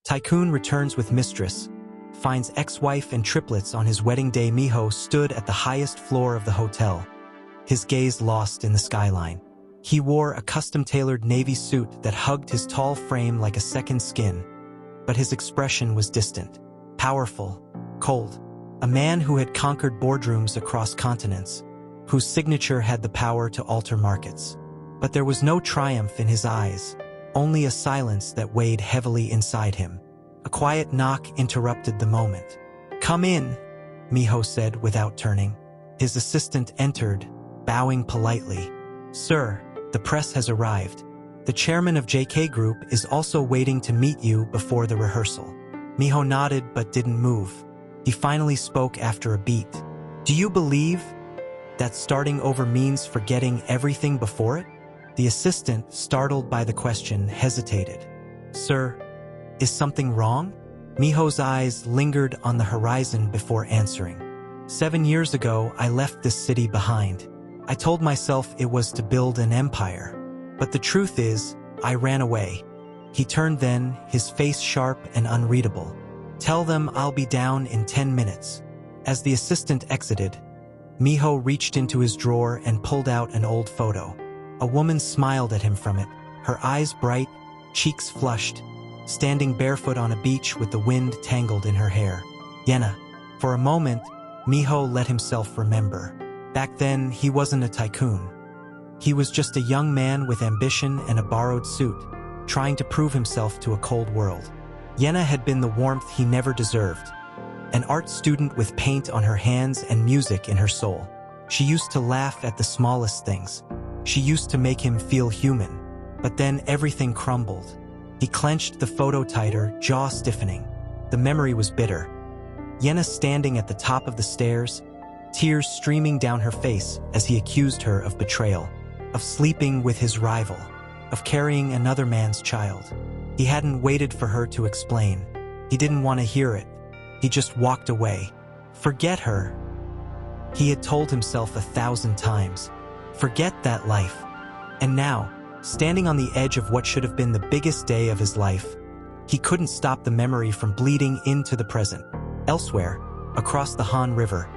Tycoon returns with Mistress, finds ex-wife and triplets on his wedding day. Miho stood at the highest floor of the hotel, his gaze lost in the skyline. He wore a custom-tailored navy suit that hugged his tall frame like a second skin, but his expression was distant, powerful, cold. A man who had conquered boardrooms across continents, whose signature had the power to alter markets. But there was no triumph in his eyes, only a silence that weighed heavily inside him. A quiet knock interrupted the moment. "Come in," Miho said without turning. His assistant entered, bowing politely. "Sir, the press has arrived. The chairman of JK Group is also waiting to meet you before the rehearsal." Miho nodded but didn't move. He finally spoke after a beat. "Do you believe that starting over means forgetting everything before it?" The assistant, startled by the question, hesitated. "Sir, is something wrong?" Miho's eyes lingered on the horizon before answering. "7 years ago, I left this city behind. I told myself it was to build an empire. But the truth is, I ran away." He turned then, his face sharp and unreadable. "Tell them I'll be down in 10 minutes. As the assistant exited, Miho reached into his drawer and pulled out an old photo. A woman smiled at him from it, her eyes bright, cheeks flushed, standing barefoot on a beach with the wind tangled in her hair. Yena. For a moment, Miho let himself remember. Back then, he wasn't a tycoon. He was just a young man with ambition and a borrowed suit, trying to prove himself to a cold world. Yena had been the warmth he never deserved, an art student with paint on her hands and music in her soul. She used to laugh at the smallest things. She used to make him feel human. But then everything crumbled. He clenched the photo tighter, jaw stiffening. The memory was bitter. Yena standing at the top of the stairs, tears streaming down her face as he accused her of betrayal, of sleeping with his rival, of carrying another man's child. He hadn't waited for her to explain. He didn't want to hear it. He just walked away. Forget her. He had told himself 1,000 times. Forget that life. And now, standing on the edge of what should have been the biggest day of his life, he couldn't stop the memory from bleeding into the present. Elsewhere, across the Han River,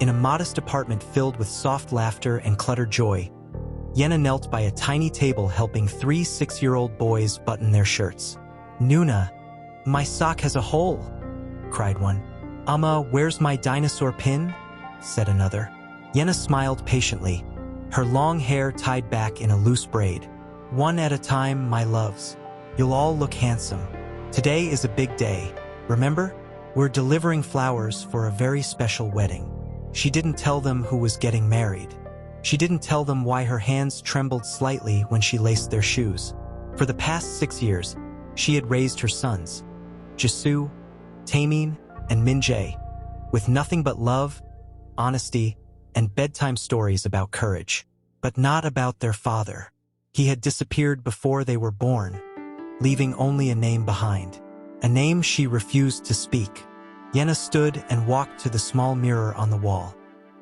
in a modest apartment filled with soft laughter and cluttered joy, Yena knelt by a tiny table helping 3 6-year-old boys button their shirts. "Nuna, my sock has a hole," cried one. "Amma, where's my dinosaur pin?" said another. Yena smiled patiently, her long hair tied back in a loose braid. "One at a time, my loves. You'll all look handsome. Today is a big day. Remember? We're delivering flowers for a very special wedding." She didn't tell them who was getting married. She didn't tell them why her hands trembled slightly when she laced their shoes. For the past 6 years, she had raised her sons, Jisoo, Taemin, and Minjae, with nothing but love, honesty, and bedtime stories about courage. But not about their father. He had disappeared before they were born, leaving only a name behind. A name she refused to speak. Yena stood and walked to the small mirror on the wall.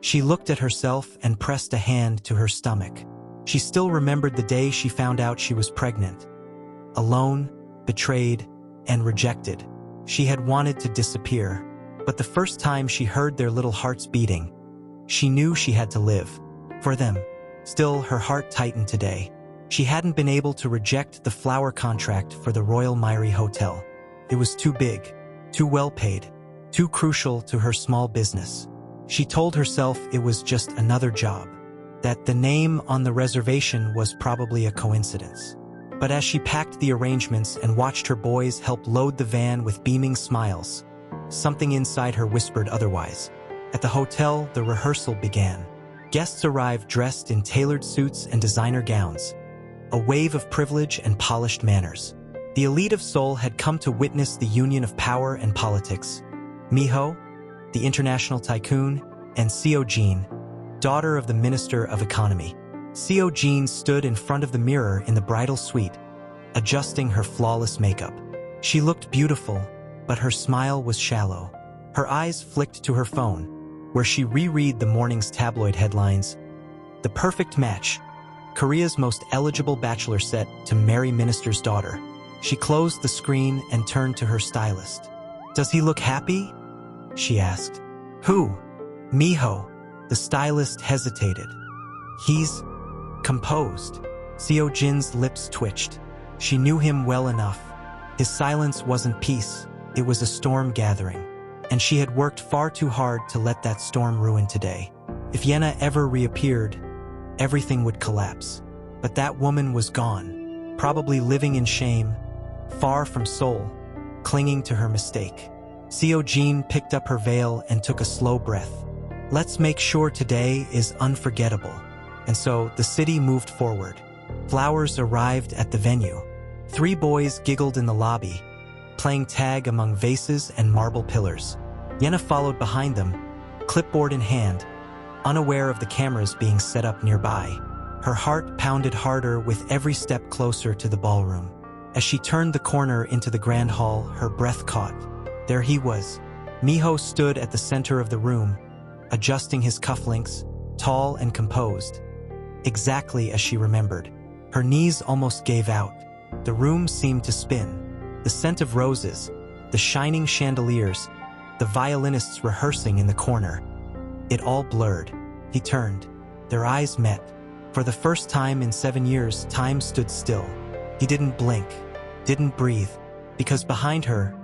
She looked at herself and pressed a hand to her stomach. She still remembered the day she found out she was pregnant. Alone, betrayed, and rejected. She had wanted to disappear, but the first time she heard their little hearts beating, she knew she had to live. For them. Still, her heart tightened today. She hadn't been able to reject the flower contract for the Royal Mairi Hotel. It was too big, too well paid, too crucial to her small business. She told herself it was just another job, that the name on the reservation was probably a coincidence. But as she packed the arrangements and watched her boys help load the van with beaming smiles, something inside her whispered otherwise. At the hotel, the rehearsal began. Guests arrived dressed in tailored suits and designer gowns, a wave of privilege and polished manners. The elite of Seoul had come to witness the union of power and politics. Miho, the international tycoon, and Seo Jin, daughter of the Minister of Economy. Seo Jin stood in front of the mirror in the bridal suite, adjusting her flawless makeup. She looked beautiful, but her smile was shallow. Her eyes flicked to her phone, where she reread the morning's tabloid headlines. The perfect match. Korea's most eligible bachelor set to marry minister's daughter. She closed the screen and turned to her stylist. "Does he look happy?" she asked. "Who?" "Miho." The stylist hesitated. "He's composed." Seo Jin's lips twitched. She knew him well enough. His silence wasn't peace, it was a storm gathering. And she had worked far too hard to let that storm ruin today. If Yenna ever reappeared, everything would collapse. But that woman was gone, probably living in shame, far from Seoul, clinging to her mistake. Seo Jin picked up her veil and took a slow breath. Let's make sure today is unforgettable. And so the city moved forward. Flowers arrived at the venue. 3 boys giggled in the lobby, playing tag among vases and marble pillars. Yenna followed behind them, clipboard in hand, unaware of the cameras being set up nearby. Her heart pounded harder with every step closer to the ballroom. As she turned the corner into the grand hall, her breath caught. There he was. Miho stood at the center of the room, adjusting his cufflinks, tall and composed. Exactly as she remembered. Her knees almost gave out. The room seemed to spin. The scent of roses, the shining chandeliers, the violinists rehearsing in the corner. It all blurred. He turned. Their eyes met. For the first time in 7 years, time stood still. He didn't blink, didn't breathe, because behind her,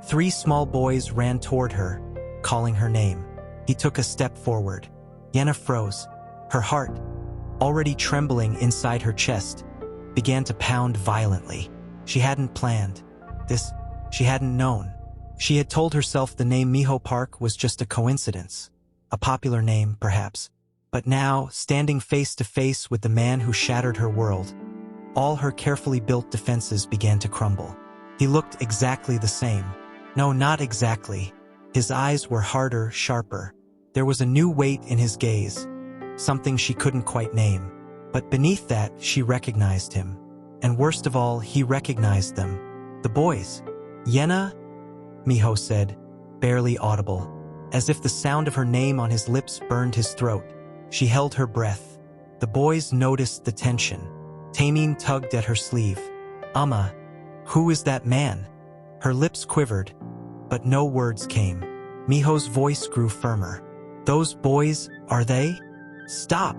3 small boys ran toward her, calling her name. He took a step forward. Yenna froze. Her heart, already trembling inside her chest, began to pound violently. She hadn't planned this. She hadn't known. She had told herself the name Miho Park was just a coincidence. A popular name, perhaps. But now, standing face to face with the man who shattered her world, all her carefully built defenses began to crumble. He looked exactly the same. No, not exactly. His eyes were harder, sharper. There was a new weight in his gaze, something she couldn't quite name. But beneath that, she recognized him. And worst of all, he recognized them. The boys. "Yenna?" Miho said, barely audible, as if the sound of her name on his lips burned his throat. She held her breath. The boys noticed the tension. Taemin tugged at her sleeve. Who is that man?" Her lips quivered, but no words came. Miho's voice grew firmer. "Those boys, are they?" "Stop,"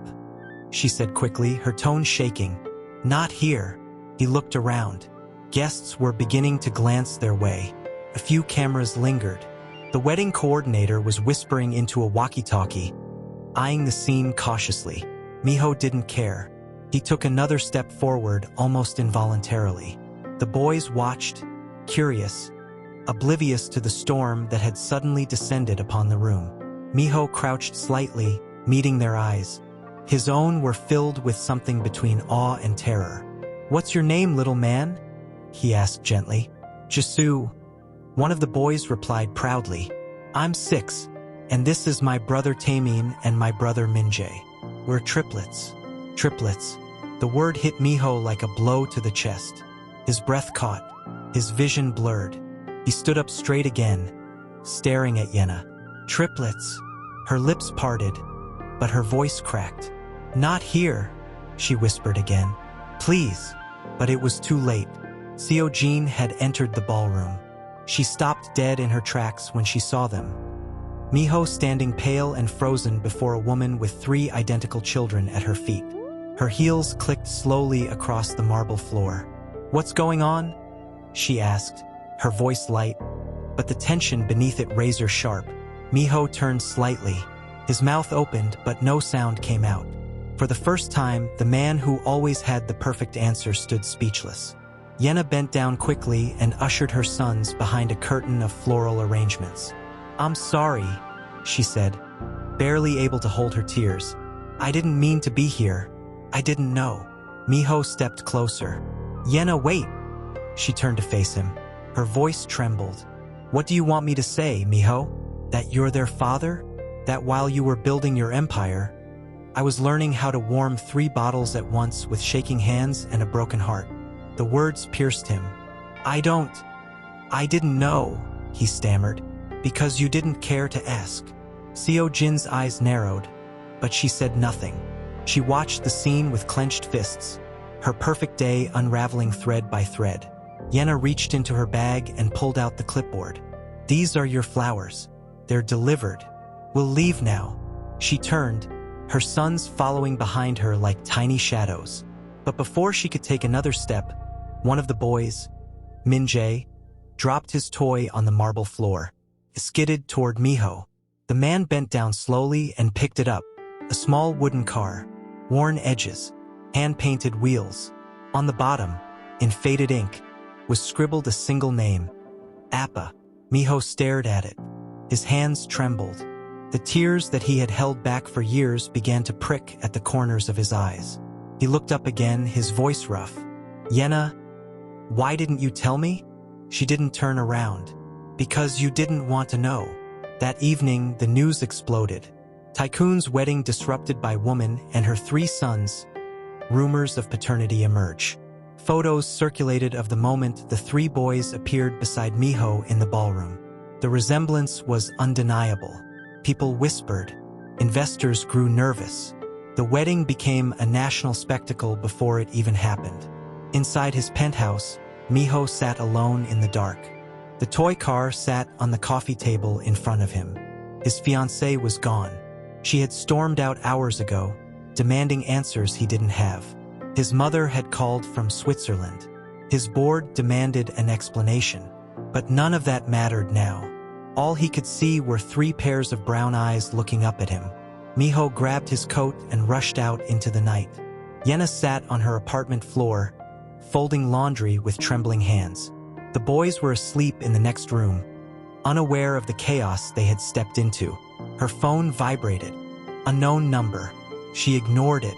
she said quickly, her tone shaking. "Not here." He looked around. Guests were beginning to glance their way. A few cameras lingered. The wedding coordinator was whispering into a walkie-talkie, eyeing the scene cautiously. Miho didn't care. He took another step forward, almost involuntarily. The boys watched, curious, oblivious to the storm that had suddenly descended upon the room. Miho crouched slightly, meeting their eyes. His own were filled with something between awe and terror. "What's your name, little man?" he asked gently. "Jisoo." One of the boys replied proudly. "I'm 6, and this is my brother Taemin and my brother Minjae. We're triplets." Triplets. The word hit Miho like a blow to the chest. His breath caught. His vision blurred. He stood up straight again, staring at Yenna. "Triplets." Her lips parted, but her voice cracked. "Not here," she whispered again. "Please." But it was too late. Seo Jin had entered the ballroom. She stopped dead in her tracks when she saw them. Miho standing pale and frozen before a woman with 3 identical children at her feet. Her heels clicked slowly across the marble floor. "What's going on?" she asked, her voice light, but the tension beneath it razor sharp. Miho turned slightly. His mouth opened, but no sound came out. For the first time, the man who always had the perfect answer stood speechless. Yenna bent down quickly and ushered her sons behind a curtain of floral arrangements. "I'm sorry," she said, barely able to hold her tears. "I didn't mean to be here. I didn't know." Miho stepped closer. "Yenna, wait." She turned to face him. Her voice trembled. "What do you want me to say, Miho? That you're their father? That while you were building your empire, I was learning how to warm 3 bottles at once with shaking hands and a broken heart." The words pierced him. I didn't know," he stammered. "Because you didn't care to ask." Seo Jin's eyes narrowed, but she said nothing. She watched the scene with clenched fists, her perfect day unraveling thread by thread. Yenna reached into her bag and pulled out the clipboard. "These are your flowers. They're delivered. We'll leave now." She turned, her sons following behind her like tiny shadows. But before she could take another step, one of the boys, Min-jae, dropped his toy on the marble floor, skidded toward Miho. The man bent down slowly and picked it up. A small wooden car, worn edges, hand-painted wheels. On the bottom, in faded ink, was scribbled a single name, Appa. Miho stared at it. His hands trembled. The tears that he had held back for years began to prick at the corners of his eyes. He looked up again, his voice rough. "Yenna, why didn't you tell me?" She didn't turn around. "Because you didn't want to know." That evening, the news exploded. Tycoon's wedding disrupted by woman and her 3 sons. Rumors of paternity emerge. Photos circulated of the moment the 3 boys appeared beside Miho in the ballroom. The resemblance was undeniable. People whispered. Investors grew nervous. The wedding became a national spectacle before it even happened. Inside his penthouse, Miho sat alone in the dark. The toy car sat on the coffee table in front of him. His fiancée was gone. She had stormed out hours ago, demanding answers he didn't have. His mother had called from Switzerland. His board demanded an explanation. But none of that mattered now. All he could see were 3 pairs of brown eyes looking up at him. Miho grabbed his coat and rushed out into the night. Yenna sat on her apartment floor, folding laundry with trembling hands. The boys were asleep in the next room, unaware of the chaos they had stepped into. Her phone vibrated. Unknown number. She ignored it.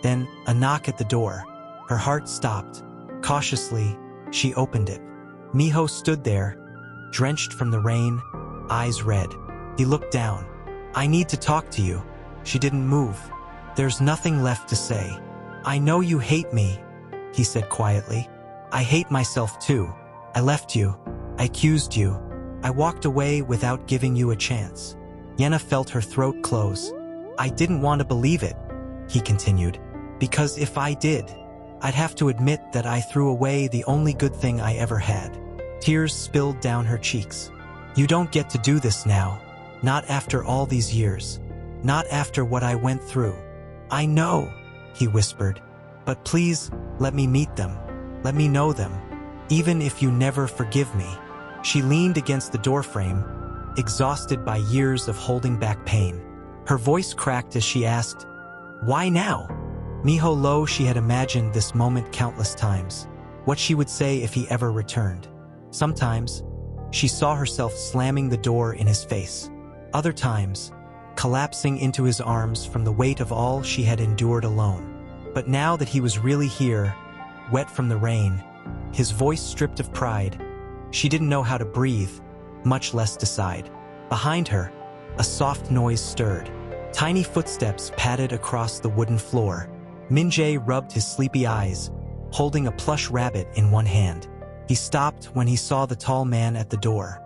Then, a knock at the door. Her heart stopped. Cautiously, she opened it. Miho stood there, drenched from the rain, eyes red. He looked down. "I need to talk to you." She didn't move. "There's nothing left to say." "I know you hate me," he said quietly. "I hate myself too. I left you. I accused you. I walked away without giving you a chance." Yenna felt her throat close. "I didn't want to believe it," he continued, "because if I did, I'd have to admit that I threw away the only good thing I ever had." Tears spilled down her cheeks. "You don't get to do this now. Not after all these years. Not after what I went through." "I know," he whispered. "But please, let me meet them. Let me know them. Even if you never forgive me." She leaned against the doorframe, exhausted by years of holding back pain. Her voice cracked as she asked, "Why now?" Miho Lo, she had imagined this moment countless times. What she would say if he ever returned. Sometimes, she saw herself slamming the door in his face. Other times, collapsing into his arms from the weight of all she had endured alone. But now that he was really here, wet from the rain, his voice stripped of pride, she didn't know how to breathe, much less decide. Behind her, a soft noise stirred. Tiny footsteps padded across the wooden floor. Min-jae rubbed his sleepy eyes, holding a plush rabbit in one hand. He stopped when he saw the tall man at the door.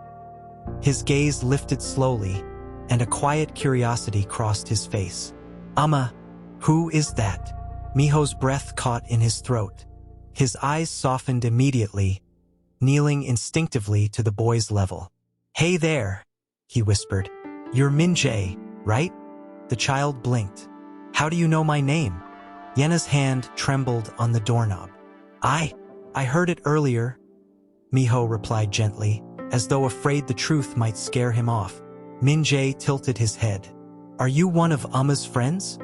His gaze lifted slowly, and a quiet curiosity crossed his face. Who is that?" Miho's breath caught in his throat. His eyes softened immediately, kneeling instinctively to the boy's level. "Hey there," he whispered. "You're Min-jae, right?" The child blinked. "How do you know my name?" Yenna's hand trembled on the doorknob. I heard it earlier," Miho replied gently, as though afraid the truth might scare him off. Min-jae tilted his head. "Are you one of Amma's friends?"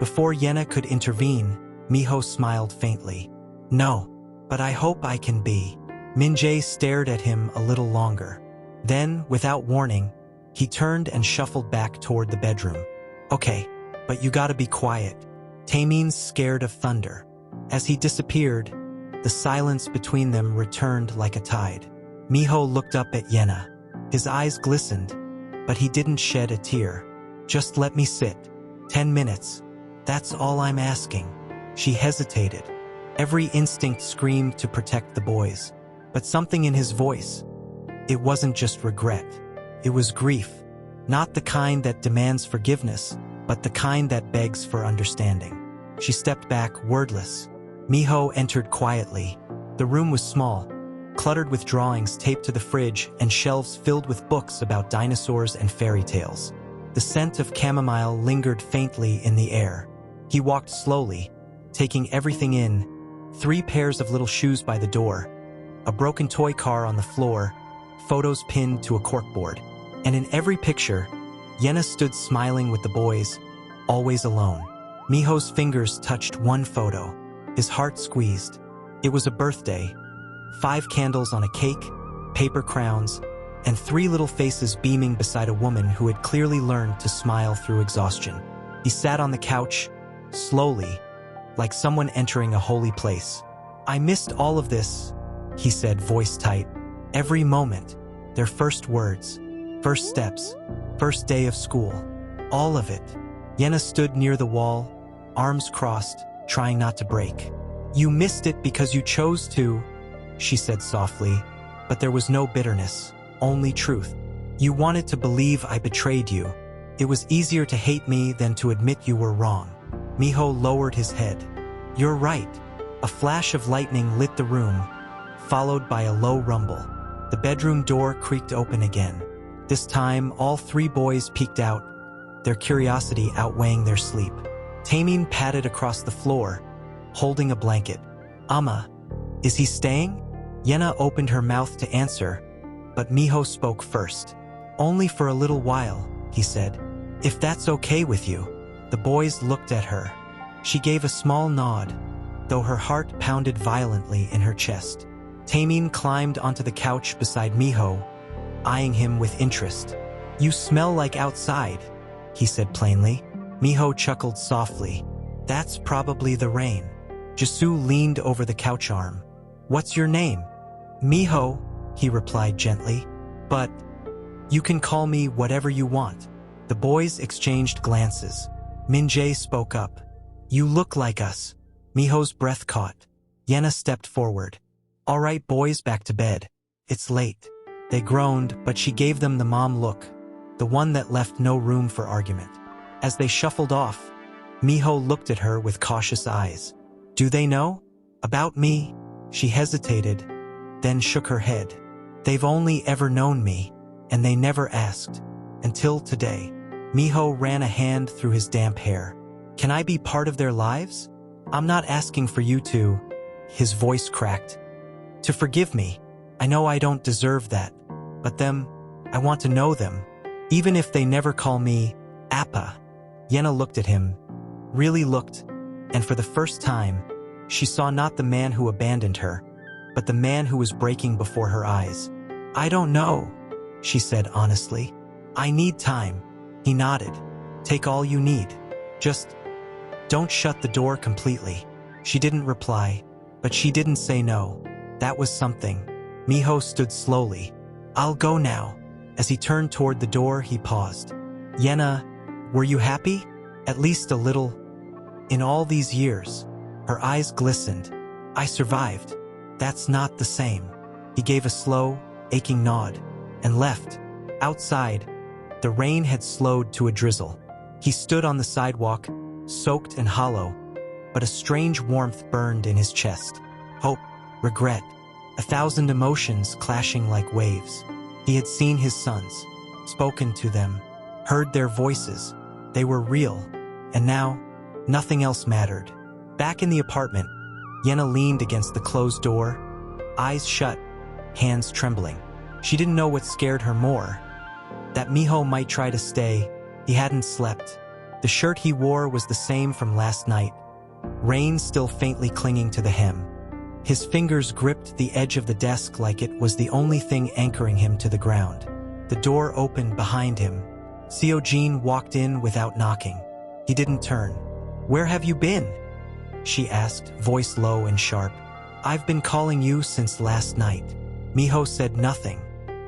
Before Yenna could intervene, Miho smiled faintly. "No, but I hope I can be." Min-jae stared at him a little longer. Then, without warning, he turned and shuffled back toward the bedroom. "Okay, but you gotta be quiet. Taemin's scared of thunder." As he disappeared, the silence between them returned like a tide. Miho looked up at Yenna. His eyes glistened, but he didn't shed a tear. "Just let me sit. 10 minutes. That's all I'm asking." She hesitated. Every instinct screamed to protect the boys. But something in his voice, it wasn't just regret. It was grief. Not the kind that demands forgiveness, but the kind that begs for understanding. She stepped back, wordless. Miho entered quietly. The room was small. cluttered with drawings taped to the fridge and shelves filled with books about dinosaurs and fairy tales. The scent of chamomile lingered faintly in the air. He walked slowly, taking everything in: 3 pairs of little shoes by the door, a broken toy car on the floor, photos pinned to a corkboard. And in every picture, Yenna stood smiling with the boys, always alone. Miho's fingers touched one photo. His heart squeezed. It was a birthday. 5 candles on a cake, paper crowns, and 3 little faces beaming beside a woman who had clearly learned to smile through exhaustion. He sat on the couch, slowly, like someone entering a holy place. "I missed all of this," he said, voice tight. "Every moment. Their first words, first steps, first day of school. All of it." Yenna stood near the wall, arms crossed, trying not to break. "You missed it because you chose to," she said softly, but there was no bitterness, only truth. "You wanted to believe I betrayed you. It was easier to hate me than to admit you were wrong." Miho lowered his head. "You're right." A flash of lightning lit the room, followed by a low rumble. The bedroom door creaked open again. This time, all 3 boys peeked out, their curiosity outweighing their sleep. Taemin padded across the floor, holding a blanket. "Amma, is he staying?" Yenna opened her mouth to answer, but Miho spoke first. "Only for a little while," he said. "If that's okay with you." The boys looked at her. She gave a small nod, though her heart pounded violently in her chest. Taemin climbed onto the couch beside Miho, eyeing him with interest. "You smell like outside," he said plainly. Miho chuckled softly. "That's probably the rain." Jisoo leaned over the couch arm. "What's your name?" "Miho," he replied gently. "But you can call me whatever you want." The boys exchanged glances. Min-jae spoke up. "You look like us." Miho's breath caught. Yenna stepped forward. "All right, boys, back to bed. It's late." They groaned, but she gave them the mom look, the one that left no room for argument. As they shuffled off, Miho looked at her with cautious eyes. "Do they know? About me?" She hesitated, then shook her head. "They've only ever known me, and they never asked. Until today." Miho ran a hand through his damp hair. "Can I be part of their lives? I'm not asking for you to," his voice cracked, "to forgive me. I know I don't deserve that. But them, I want to know them. Even if they never call me Appa." Yenna looked at him, really looked, and for the first time, she saw not the man who abandoned her, but the man who was breaking before her eyes. "I don't know," she said honestly. "I need time." He nodded. "Take all you need. Just don't shut the door completely." She didn't reply, but she didn't say no. That was something. Miho stood slowly. "I'll go now." As he turned toward the door, he paused. "Yenna, were you happy? At least a little? In all these years?" Her eyes glistened. "I survived. That's not the same." He gave a slow, aching nod, and left. Outside, the rain had slowed to a drizzle. He stood on the sidewalk, soaked and hollow, but a strange warmth burned in his chest. Hope, regret, 1,000 emotions clashing like waves. He had seen his sons, spoken to them, heard their voices. They were real, and now, nothing else mattered. Back in the apartment, Yenna leaned against the closed door, eyes shut, hands trembling. She didn't know what scared her more. That Miho might try to stay. He hadn't slept. The shirt he wore was the same from last night, rain still faintly clinging to the hem. His fingers gripped the edge of the desk like it was the only thing anchoring him to the ground. The door opened behind him. Seo-jin walked in without knocking. He didn't turn. "Where have you been?" she asked, voice low and sharp. "I've been calling you since last night." Miho said nothing.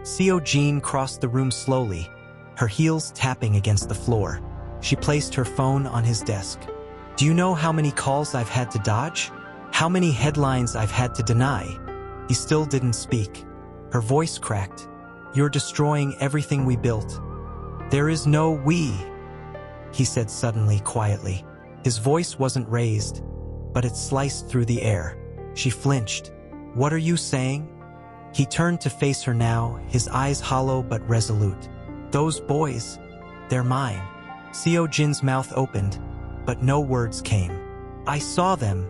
Seo-jin crossed the room slowly, her heels tapping against the floor. She placed her phone on his desk. "Do you know how many calls I've had to dodge? How many headlines I've had to deny?" He still didn't speak. Her voice cracked. "You're destroying everything we built." "There is no we," he said suddenly, quietly. His voice wasn't raised, but it sliced through the air. She flinched. "What are you saying?" He turned to face her now, his eyes hollow but resolute. Those boys, they're mine. Seo Jin's mouth opened, but no words came. I saw them,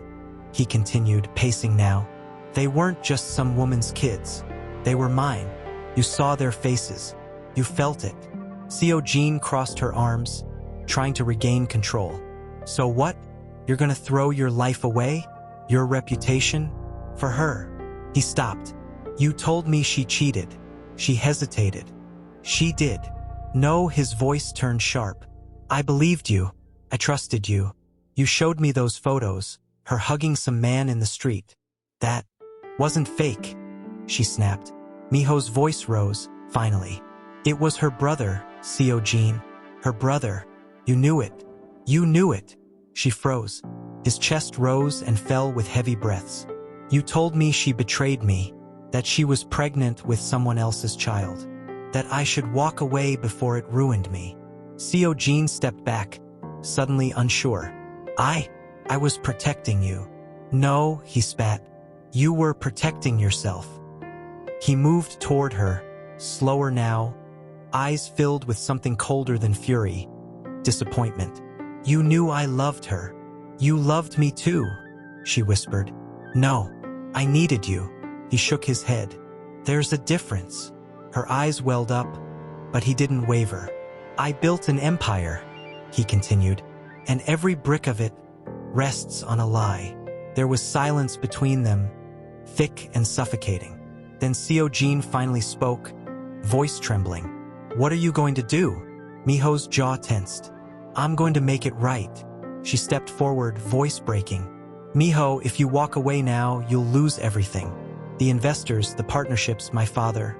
he continued, pacing now. They weren't just some woman's kids. They were mine. You saw their faces. You felt it. Seo Jin crossed her arms, trying to regain control. So what? You're gonna throw your life away? Your reputation? For her? He stopped. You told me she cheated. She hesitated. She did. No, his voice turned sharp. I believed you. I trusted you. You showed me those photos, her hugging some man in the street. That wasn't fake, she snapped. Miho's voice rose, finally. It was her brother, Seo Jin. Her brother. You knew it. You knew it. She froze. His chest rose and fell with heavy breaths. You told me she betrayed me, that she was pregnant with someone else's child, that I should walk away before it ruined me. Seo Jin stepped back, suddenly unsure. I was protecting you. No, he spat. You were protecting yourself. He moved toward her, slower now, eyes filled with something colder than fury, disappointment. You knew I loved her. You loved me too, she whispered. No, I needed you. He shook his head. There's a difference. Her eyes welled up, but he didn't waver. I built an empire, he continued, and every brick of it rests on a lie. There was silence between them, thick and suffocating. Then Seo Jin finally spoke, voice trembling. What are you going to do? Miho's jaw tensed. I'm going to make it right. She stepped forward, voice breaking. Miho, if you walk away now, you'll lose everything. The investors, the partnerships, my father.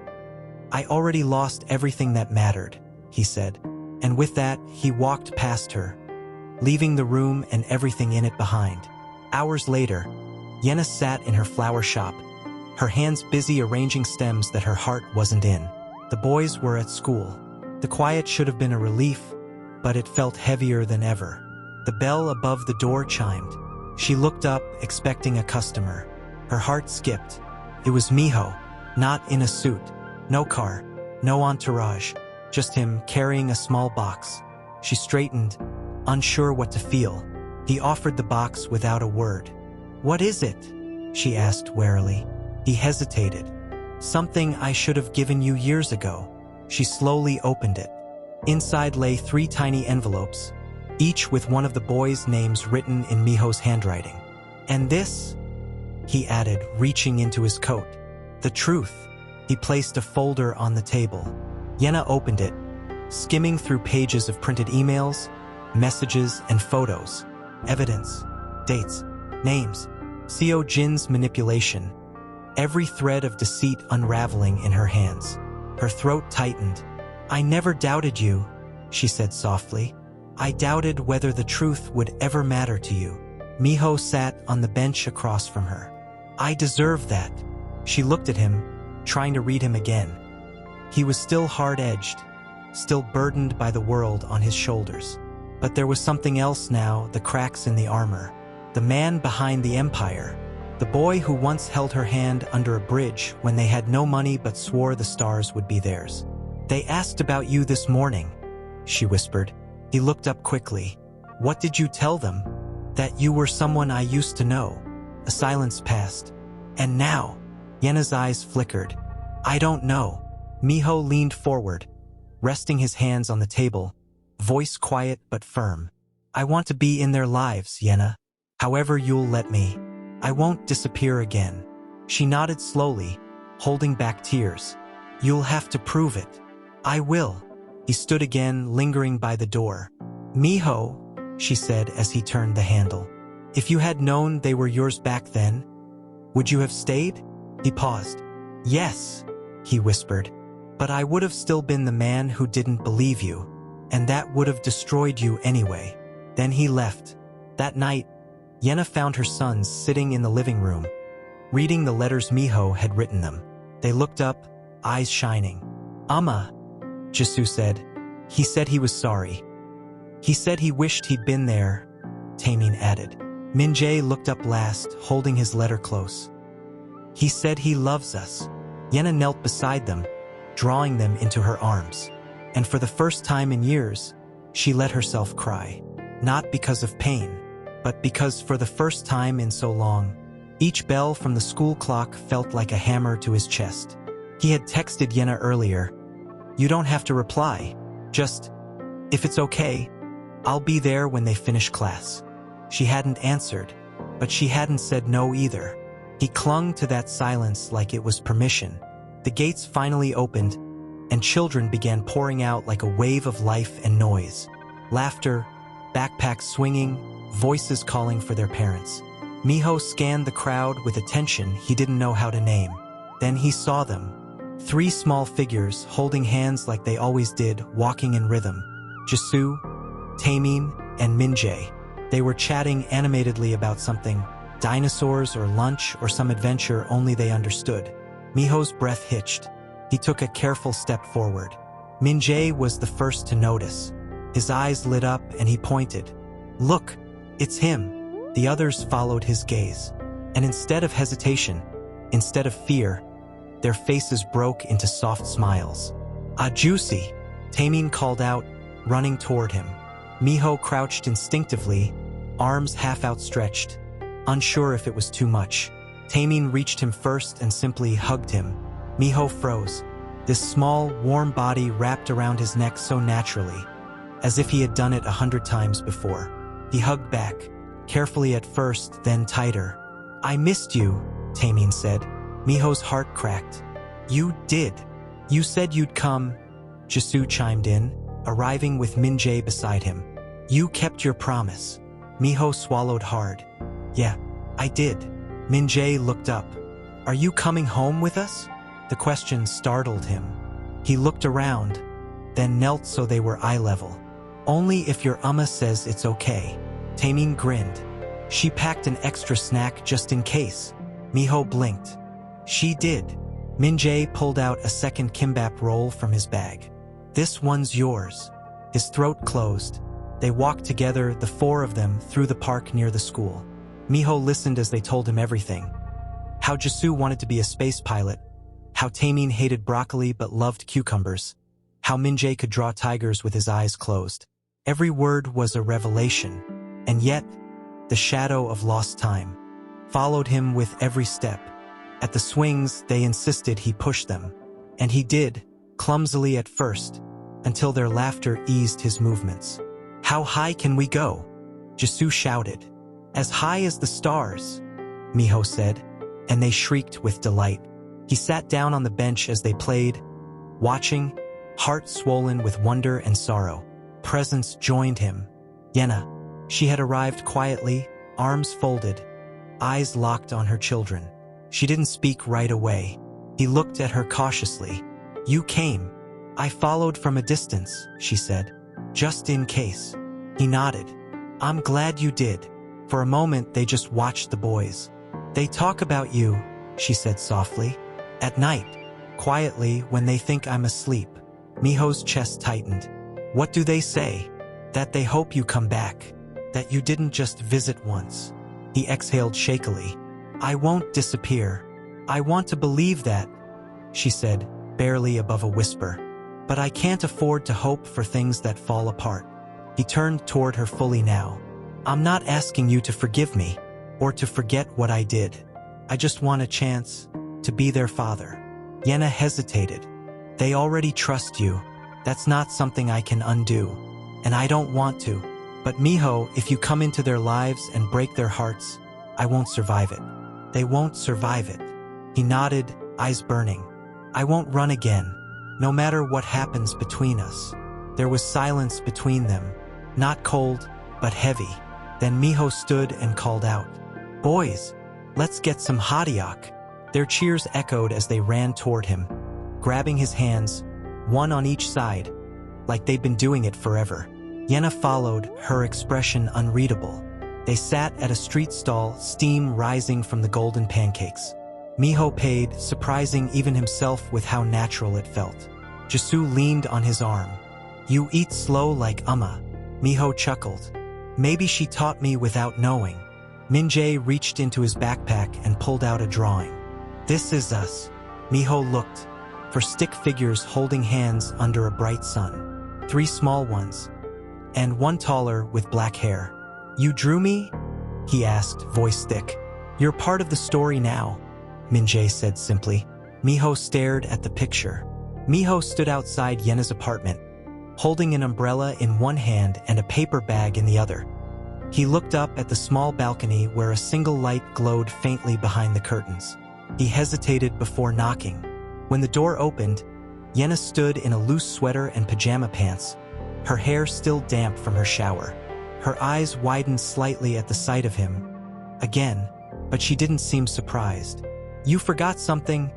I already lost everything that mattered, he said. And with that, he walked past her, leaving the room and everything in it behind. Hours later, Yenna sat in her flower shop, her hands busy arranging stems that her heart wasn't in. The boys were at school. The quiet should have been a relief, but it felt heavier than ever. The bell above the door chimed. She looked up, expecting a customer. Her heart skipped. It was Miho, not in a suit. No car, no entourage, just him carrying a small box. She straightened, unsure what to feel. He offered the box without a word. What is it? She asked warily. He hesitated. Something I should have given you years ago. She slowly opened it. Inside lay 3 tiny envelopes, each with one of the boys' names written in Miho's handwriting. And this? He added, reaching into his coat. The truth. He placed a folder on the table. Yenna opened it, skimming through pages of printed emails, messages, and photos. Evidence, dates, names, Seo Jin's manipulation. Every thread of deceit unraveling in her hands. Her throat tightened. I never doubted you, she said softly. I doubted whether the truth would ever matter to you. Miho sat on the bench across from her. I deserve that. She looked at him, trying to read him again. He was still hard-edged, still burdened by the world on his shoulders. But there was something else now, the cracks in the armor. The man behind the empire. The boy who once held her hand under a bridge when they had no money but swore the stars would be theirs. They asked about you this morning, she whispered. He looked up quickly. What did you tell them? That you were someone I used to know. A silence passed. And now? Yenna's eyes flickered. I don't know. Miho leaned forward, resting his hands on the table, voice quiet but firm. I want to be in their lives, Yenna. However you'll let me. I won't disappear again. She nodded slowly, holding back tears. You'll have to prove it. I will. He stood again, lingering by the door. Miho, she said as he turned the handle. If you had known they were yours back then, would you have stayed? He paused. Yes, he whispered. But I would have still been the man who didn't believe you, and that would have destroyed you anyway. Then he left. That night, Yenna found her sons sitting in the living room, reading the letters Miho had written them. They looked up, eyes shining. Amma, Jisoo said. He said he was sorry. He said he wished he'd been there, Taemin added. Minjae looked up last, holding his letter close. He said he loves us. Yena knelt beside them, drawing them into her arms. And for the first time in years, she let herself cry. Not because of pain, but because for the first time in so long, each bell from the school clock felt like a hammer to his chest. He had texted Yena earlier, "You don't have to reply. Just, if it's okay, I'll be there when they finish class." She hadn't answered, but she hadn't said no either. He clung to that silence like it was permission. The gates finally opened, and children began pouring out like a wave of life and noise. Laughter, backpacks swinging, voices calling for their parents. Miho scanned the crowd with attention he didn't know how to name. Then he saw them. 3 small figures holding hands like they always did, walking in rhythm. Jisoo, Taemin, and Minjae. They were chatting animatedly about something, dinosaurs or lunch or some adventure only they understood. Miho's breath hitched. He took a careful step forward. Minjae was the first to notice. His eyes lit up and he pointed. "Look, it's him." The others followed his gaze. And instead of hesitation, instead of fear, their faces broke into soft smiles. "Ah, Juicy," Taemin called out, running toward him. Miho crouched instinctively, arms half outstretched, unsure if it was too much. Taemin reached him first and simply hugged him. Miho froze. This small, warm body wrapped around his neck so naturally, as if he had done it 100 times before. He hugged back, carefully at first, then tighter. "I missed you," Taemin said. Miho's heart cracked. "You did. You said you'd come," Jisoo chimed in, arriving with Minjae beside him. "You kept your promise." Miho swallowed hard. "Yeah, I did." Minjae looked up. "Are you coming home with us?" The question startled him. He looked around, then knelt so they were eye level. "Only if your Amma says it's okay." Taemin grinned. "She packed an extra snack just in case." Miho blinked. "She did." Minjae pulled out a second kimbap roll from his bag. "This one's yours." His throat closed. They walked together, the 4 of them, through the park near the school. Miho listened as they told him everything. How Jisoo wanted to be a space pilot, how Taemin hated broccoli but loved cucumbers, how Minjae could draw tigers with his eyes closed. Every word was a revelation, and yet, the shadow of lost time followed him with every step. At the swings, they insisted he push them, and he did, clumsily at first, until their laughter eased his movements. "How high can we go?" Jisoo shouted. "As high as the stars," Miho said, and they shrieked with delight. He sat down on the bench as they played, watching, heart swollen with wonder and sorrow. Presence joined him. Yena. She had arrived quietly, arms folded, eyes locked on her children. She didn't speak right away. He looked at her cautiously. "You came." "I followed from a distance," she said. "Just in case." He nodded. "I'm glad you did." For a moment, they just watched the boys. "They talk about you," she said softly. "At night, quietly, when they think I'm asleep." Miho's chest tightened. "What do they say?" "That they hope you come back. That you didn't just visit once." He exhaled shakily. "I won't disappear. I want to believe that," she said, barely above a whisper. "But I can't afford to hope for things that fall apart." He turned toward her fully now. "I'm not asking you to forgive me, or to forget what I did. I just want a chance to be their father." Yena hesitated. "They already trust you. That's not something I can undo. And I don't want to. But Miho, if you come into their lives and break their hearts, I won't survive it." "They won't survive it." He nodded, eyes burning. "I won't run again, no matter what happens between us." There was silence between them, not cold, but heavy. Then Miho stood and called out, "Boys, let's get some hotdog." Their cheers echoed as they ran toward him, grabbing his hands, one on each side, like they'd been doing it forever. Yena followed, her expression unreadable. They sat at a street stall, steam rising from the golden pancakes. Miho paid, surprising even himself with how natural it felt. Jisoo leaned on his arm. "You eat slow like Amma." Miho chuckled. "Maybe she taught me without knowing." Minjae reached into his backpack and pulled out a drawing. "This is us." Miho looked for stick figures holding hands under a bright sun. 3 small ones, and 1 taller with black hair. "You drew me?" he asked, voice thick. "You're part of the story now," Minjae said simply. Miho stared at the picture. Miho stood outside Yena's apartment, holding an umbrella in one hand and a paper bag in the other. He looked up at the small balcony where a single light glowed faintly behind the curtains. He hesitated before knocking. When the door opened, Yena stood in a loose sweater and pajama pants, her hair still damp from her shower. Her eyes widened slightly at the sight of him again, but she didn't seem surprised. "You forgot something,"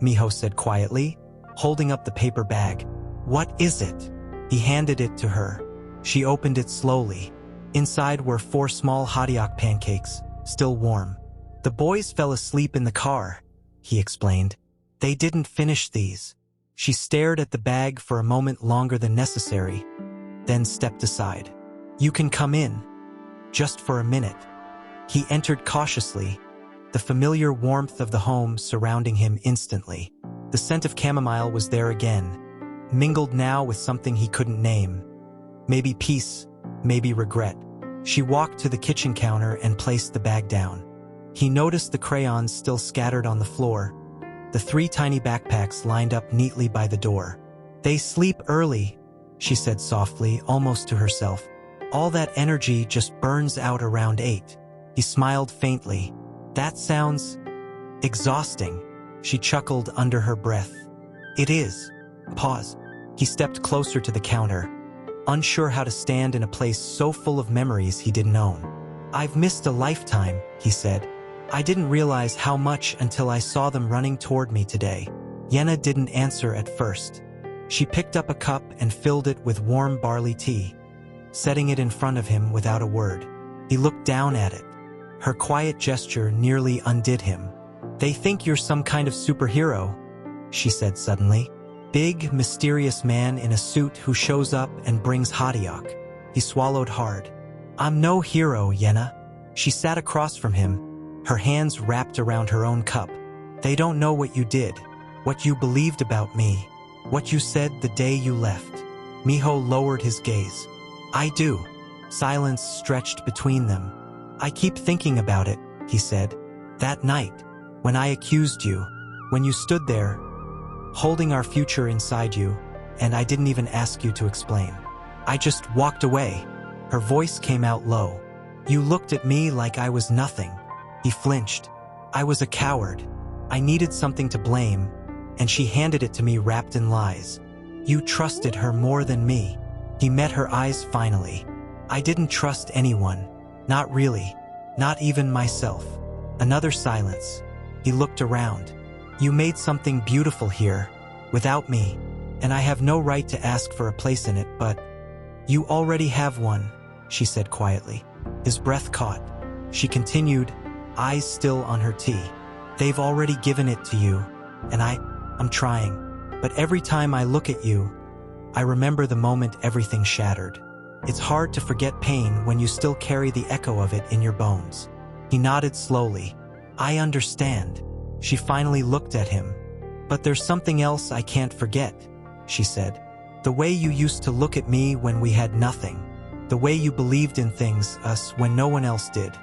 Miho said quietly, holding up the paper bag. "What is it?" He handed it to her. She opened it slowly. Inside were 4 small hotdog pancakes, still warm. "The boys fell asleep in the car," he explained. "They didn't finish these." She stared at the bag for a moment longer than necessary, then stepped aside. "You can come in. Just for a minute." He entered cautiously, the familiar warmth of the home surrounding him instantly. The scent of chamomile was there again, mingled now with something he couldn't name. Maybe peace, maybe regret. She walked to the kitchen counter and placed the bag down. He noticed the crayons still scattered on the floor, the 3 tiny backpacks lined up neatly by the door. "They sleep early," she said softly, almost to herself. "All that energy just burns out around 8. He smiled faintly. "That sounds exhausting," she chuckled under her breath. "It is." Pause. He stepped closer to the counter, unsure how to stand in a place so full of memories he didn't own. "I've missed a lifetime," he said. "I didn't realize how much until I saw them running toward me today." Yena didn't answer at first. She picked up a cup and filled it with warm barley tea, setting it in front of him without a word. He looked down at it. Her quiet gesture nearly undid him. "They think you're some kind of superhero," she said suddenly. "Big, mysterious man in a suit who shows up and brings hotdog." He swallowed hard. "I'm no hero, Yena." She sat across from him, her hands wrapped around her own cup. "They don't know what you did, what you believed about me, what you said the day you left." Miho lowered his gaze. "I do." Silence stretched between them. "I keep thinking about it," he said. "That night, when I accused you, when you stood there, holding our future inside you, and I didn't even ask you to explain. I just walked away." Her voice came out low. "You looked at me like I was nothing." He flinched. "I was a coward. I needed something to blame, and she handed it to me wrapped in lies. You trusted her more than me." He met her eyes finally. "I didn't trust anyone. Not really. Not even myself." Another silence. He looked around. "You made something beautiful here, without me, and I have no right to ask for a place in it, but you already have one," she said quietly. His breath caught. She continued, eyes still on her tea. "They've already given it to you, and I'm trying. But every time I look at you, I remember the moment everything shattered. It's hard to forget pain when you still carry the echo of it in your bones." He nodded slowly. "I understand." She finally looked at him. "But there's something else I can't forget," she said. "The way you used to look at me when we had nothing. The way you believed in things, us, when no one else did.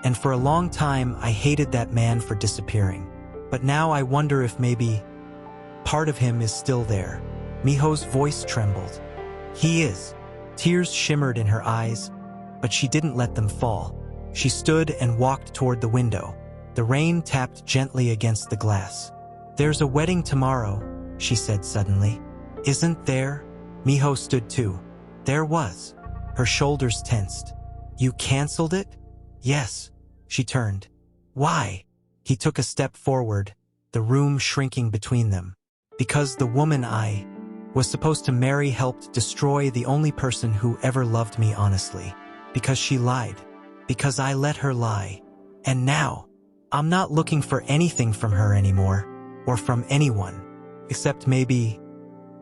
And for a long time, I hated that man for disappearing. But now I wonder if maybe part of him is still there." Miho's voice trembled. "He is." Tears shimmered in her eyes, but she didn't let them fall. She stood and walked toward the window. The rain tapped gently against the glass. "There's a wedding tomorrow," she said suddenly. "Isn't there?" Miho stood too. There was. Her shoulders tensed. "You canceled it?" "Yes." She turned. "Why?" He took a step forward, the room shrinking between them. "Because the woman I was supposed to marry helped destroy the only person who ever loved me honestly. Because she lied. Because I let her lie. And now, I'm not looking for anything from her anymore, or from anyone, except maybe..."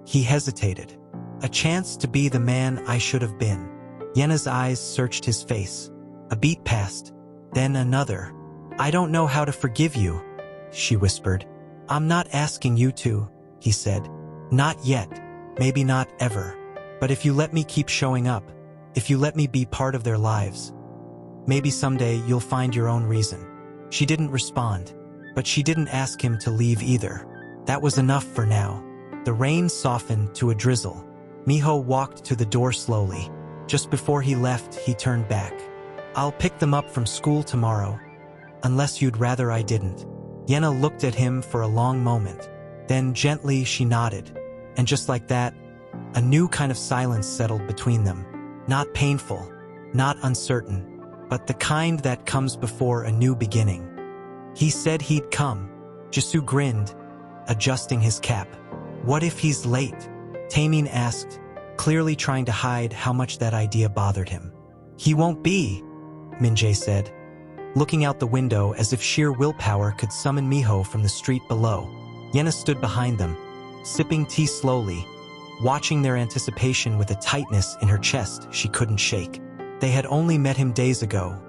He hesitated. "A chance to be the man I should have been." Yena's eyes searched his face. A beat passed, then another. "I don't know how to forgive you," she whispered. I'm not asking you to, he said. Not yet. Maybe not ever. But if you let me keep showing up, if you let me be part of their lives, maybe someday you'll find your own reason. She didn't respond, but she didn't ask him to leave either. That was enough for now. The rain softened to a drizzle. Miho walked to the door slowly. Just before he left, he turned back. I'll pick them up from school tomorrow, unless you'd rather I didn't. Yenna looked at him for a long moment. Then gently she nodded, and just like that, a new kind of silence settled between them. Not painful, not uncertain, but the kind that comes before a new beginning. He said he'd come. Jisoo grinned, adjusting his cap. What if he's late? Taemin asked, clearly trying to hide how much that idea bothered him. He won't be, Minjae said, looking out the window as if sheer willpower could summon Miho from the street below. Yenna stood behind them, sipping tea slowly, watching their anticipation with a tightness in her chest she couldn't shake. They had only met him days ago,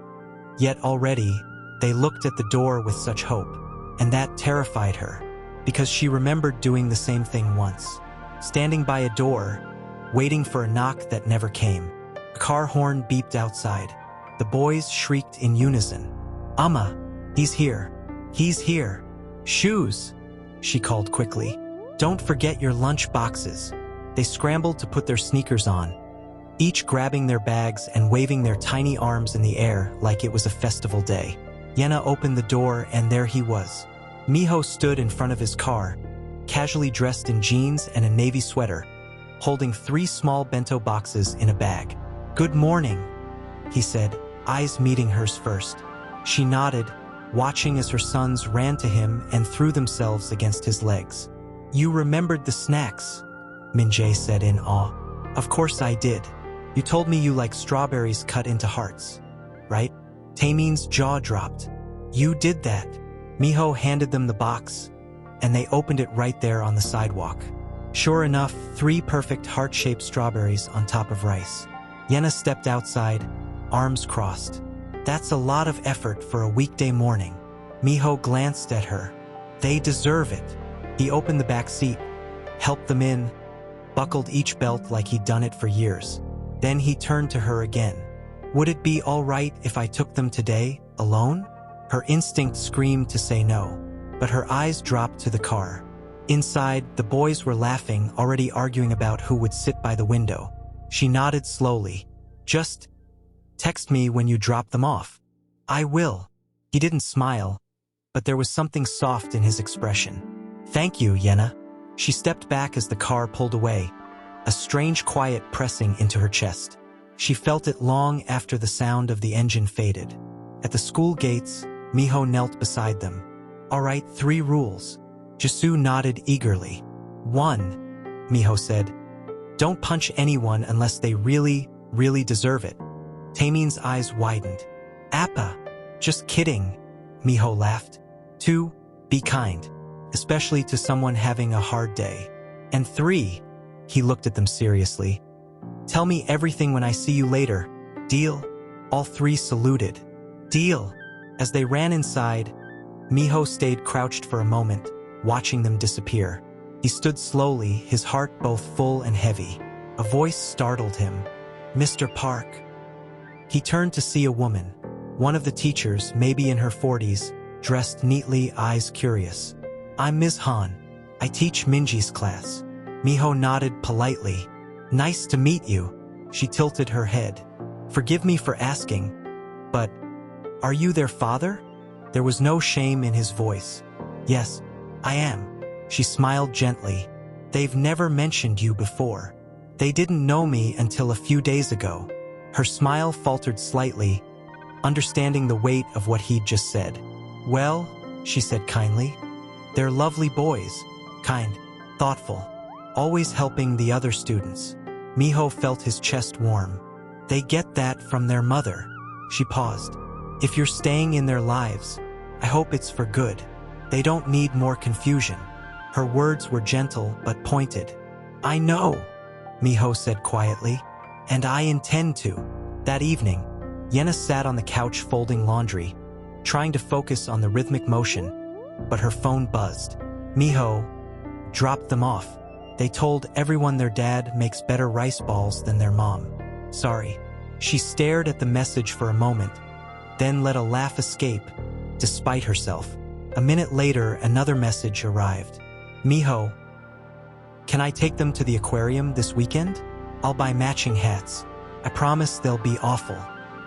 yet already they looked at the door with such hope, and that terrified her, because she remembered doing the same thing once. Standing by a door, waiting for a knock that never came. A car horn beeped outside. The boys shrieked in unison. Amma, he's here. He's here. Shoes, she called quickly. Don't forget your lunch boxes. They scrambled to put their sneakers on, each grabbing their bags and waving their tiny arms in the air like it was a festival day. Yenna opened the door and there he was. Miho stood in front of his car, casually dressed in jeans and a navy sweater, holding 3 small bento boxes in a bag. Good morning, he said, eyes meeting hers first. She nodded, watching as her sons ran to him and threw themselves against his legs. You remembered the snacks, Minjae said in awe. Of course I did. You told me you like strawberries cut into hearts, right? Taemin's jaw dropped. You did that. Miho handed them the box, and they opened it right there on the sidewalk. Sure enough, 3 perfect heart-shaped strawberries on top of rice. Yenna stepped outside, arms crossed. That's a lot of effort for a weekday morning. Miho glanced at her. They deserve it. He opened the back seat, helped them in, buckled each belt like he'd done it for years. Then he turned to her again. Would it be all right if I took them today, alone? Her instinct screamed to say no, but her eyes dropped to the car. Inside, the boys were laughing, already arguing about who would sit by the window. She nodded slowly. Just text me when you drop them off. I will. He didn't smile, but there was something soft in his expression. Thank you, Yenna. She stepped back as the car pulled away, a strange quiet pressing into her chest. She felt it long after the sound of the engine faded. At the school gates, Miho knelt beside them. All right, 3 rules. Jisoo nodded eagerly. 1, Miho said. Don't punch anyone unless they really, really deserve it. Taemin's eyes widened. Appa, just kidding, Miho laughed. 2, be kind, especially to someone having a hard day. And 3, he looked at them seriously. Tell me everything when I see you later. Deal? All 3 saluted. Deal. As they ran inside, Miho stayed crouched for a moment, watching them disappear. He stood slowly, his heart both full and heavy. A voice startled him. Mr. Park. He turned to see a woman, one of the teachers, maybe in her 40s, dressed neatly, eyes curious. I'm Ms. Han. I teach Minji's class. Miho nodded politely. Nice to meet you. She tilted her head. Forgive me for asking, but are you their father? There was no shame in his voice. Yes, I am. She smiled gently. They've never mentioned you before. They didn't know me until a few days ago. Her smile faltered slightly, understanding the weight of what he'd just said. Well, she said kindly, they're lovely boys, kind, thoughtful, always helping the other students. Miho felt his chest warm. They get that from their mother. She paused. If you're staying in their lives, I hope it's for good. They don't need more confusion. Her words were gentle but pointed. I know, Miho said quietly, and I intend to. That evening, Yenna sat on the couch folding laundry, trying to focus on the rhythmic motion, but her phone buzzed. Miho dropped them off. They told everyone their dad makes better rice balls than their mom. Sorry. She stared at the message for a moment, then let a laugh escape, despite herself. A minute later, another message arrived. Miho, can I take them to the aquarium this weekend? I'll buy matching hats. I promise they'll be awful.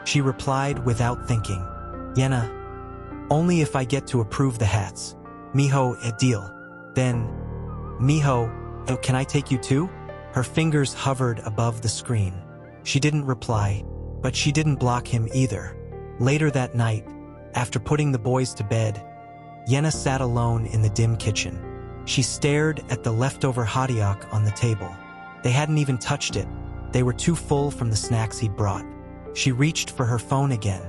She replied without thinking. Yena, only if I get to approve the hats. Miho, a deal. Then, Miho, oh, can I take you too? Her fingers hovered above the screen. She didn't reply, but she didn't block him either. Later that night, after putting the boys to bed, Yena sat alone in the dim kitchen. She stared at the leftover hotdog on the table. They hadn't even touched it. They were too full from the snacks he'd brought. She reached for her phone again,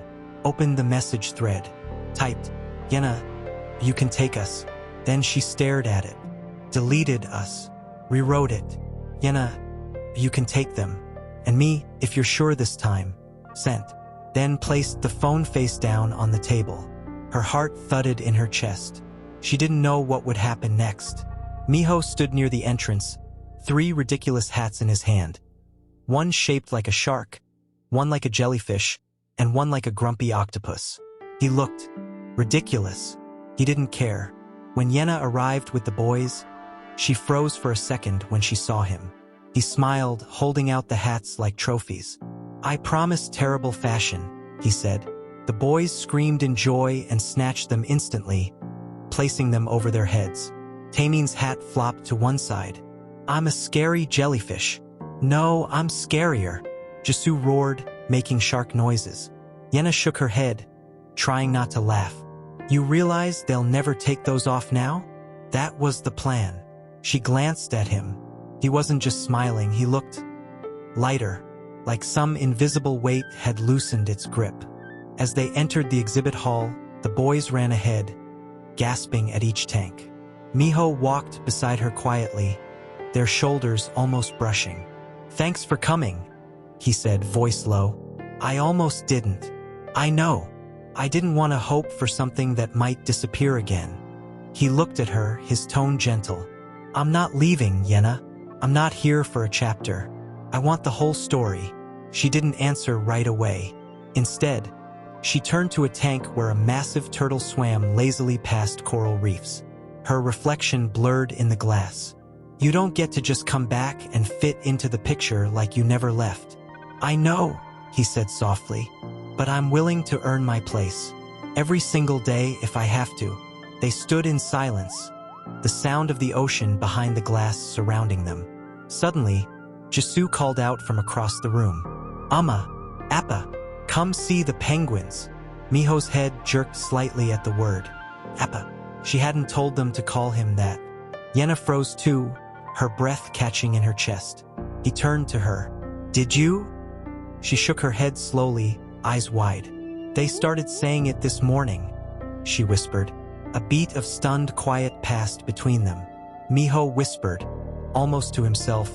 opened the message thread, typed, Yena, you can take us. Then she stared at it, deleted us, rewrote it. Yena, you can take them. And me, if you're sure this time. Sent. Then placed the phone face down on the table. Her heart thudded in her chest. She didn't know what would happen next. Miho stood near the entrance, 3 ridiculous hats in his hand. One shaped like a shark, one like a jellyfish, and one like a grumpy octopus. He looked ridiculous. He didn't care. When Yena arrived with the boys, she froze for a second when she saw him. He smiled, holding out the hats like trophies. I promise terrible fashion, he said. The boys screamed in joy and snatched them instantly, placing them over their heads. Tamin's hat flopped to one side. I'm a scary jellyfish. No, I'm scarier. Jisoo roared, making shark noises. Yena shook her head, trying not to laugh. You realize they'll never take those off now? That was the plan. She glanced at him. He wasn't just smiling, he looked lighter, like some invisible weight had loosened its grip. As they entered the exhibit hall, the boys ran ahead, gasping at each tank. Miho walked beside her quietly, their shoulders almost brushing. Thanks for coming, he said, voice low. I almost didn't. I know. I didn't want to hope for something that might disappear again. He looked at her, his tone gentle. I'm not leaving, Yena. I'm not here for a chapter. I want the whole story. She didn't answer right away. Instead, she turned to a tank where a massive turtle swam lazily past coral reefs. Her reflection blurred in the glass. You don't get to just come back and fit into the picture like you never left. I know, he said softly, but I'm willing to earn my place. Every single day if I have to. They stood in silence, the sound of the ocean behind the glass surrounding them. Suddenly, Jisoo called out from across the room. Appa, come see the penguins. Miho's head jerked slightly at the word. Appa. She hadn't told them to call him that. Yena froze too, her breath catching in her chest. He turned to her. Did you? She shook her head slowly, eyes wide. They started saying it this morning, she whispered. A beat of stunned quiet passed between them. Miho whispered, almost to himself.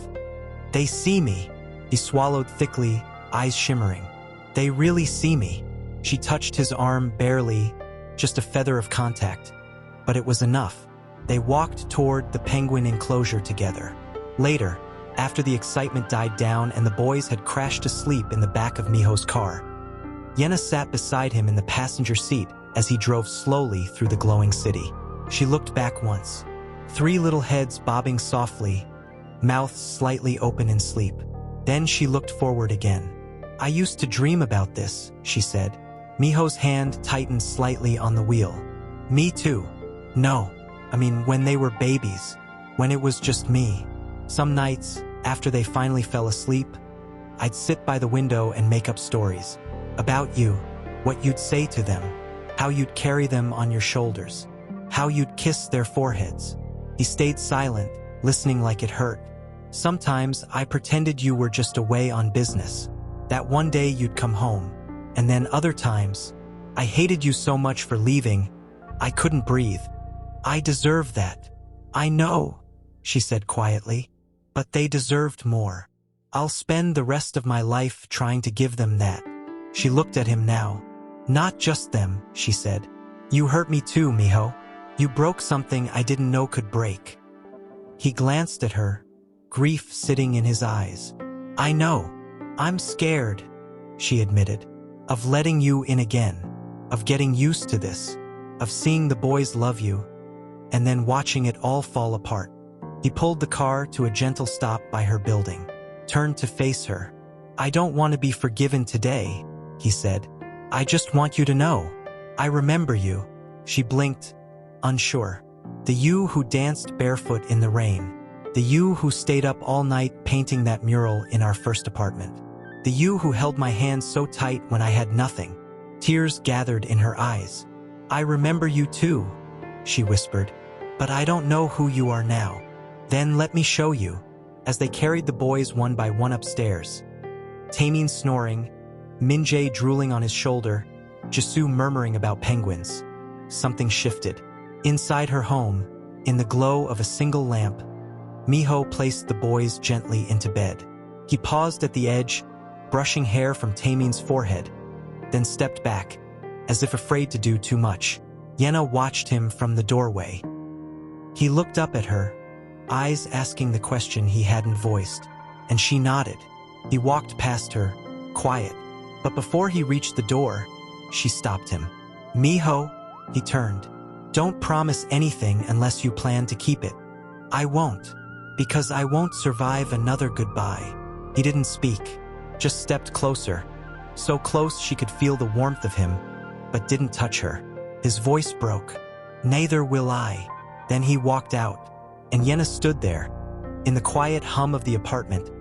They see me. He swallowed thickly, eyes shimmering. They really see me. She touched his arm barely, just a feather of contact. But it was enough. They walked toward the penguin enclosure together. Later, after the excitement died down and the boys had crashed to sleep in the back of Miho's car, Yena sat beside him in the passenger seat as he drove slowly through the glowing city. She looked back once. 3 little heads bobbing softly, mouths slightly open in sleep. Then she looked forward again. I used to dream about this, she said. Miho's hand tightened slightly on the wheel. Me too. No, when they were babies, when it was just me. Some nights, after they finally fell asleep, I'd sit by the window and make up stories. About you, what you'd say to them, how you'd carry them on your shoulders, how you'd kiss their foreheads. He stayed silent, listening like it hurt. Sometimes I pretended you were just away on business, that one day you'd come home. And then other times, I hated you so much for leaving, I couldn't breathe. I deserved that. I know, she said quietly, but they deserved more. I'll spend the rest of my life trying to give them that. She looked at him now. Not just them, she said. You hurt me too, Miho. You broke something I didn't know could break. He glanced at her, grief sitting in his eyes. I know. I'm scared, she admitted, of letting you in again, of getting used to this, of seeing the boys love you, and then watching it all fall apart. He pulled the car to a gentle stop by her building, turned to face her. I don't want to be forgiven today, he said. I just want you to know. I remember you. She blinked, unsure. The you who danced barefoot in the rain. The you who stayed up all night painting that mural in our first apartment. The you who held my hand so tight when I had nothing. Tears gathered in her eyes. I remember you too, she whispered, but I don't know who you are now. Then let me show you. As they carried the boys one by one upstairs, Taemin snoring, Minjae drooling on his shoulder, Jisoo murmuring about penguins. Something shifted. Inside her home, in the glow of a single lamp, Miho placed the boys gently into bed. He paused at the edge, brushing hair from Taemin's forehead, then stepped back, as if afraid to do too much. Yena watched him from the doorway. He looked up at her, eyes asking the question he hadn't voiced, and she nodded. He walked past her, quiet, but before he reached the door, she stopped him. Miho, he turned. Don't promise anything unless you plan to keep it. I won't, because I won't survive another goodbye. He didn't speak, just stepped closer, so close she could feel the warmth of him, but didn't touch her. His voice broke. Neither will I. Then he walked out, and Yena stood there, in the quiet hum of the apartment,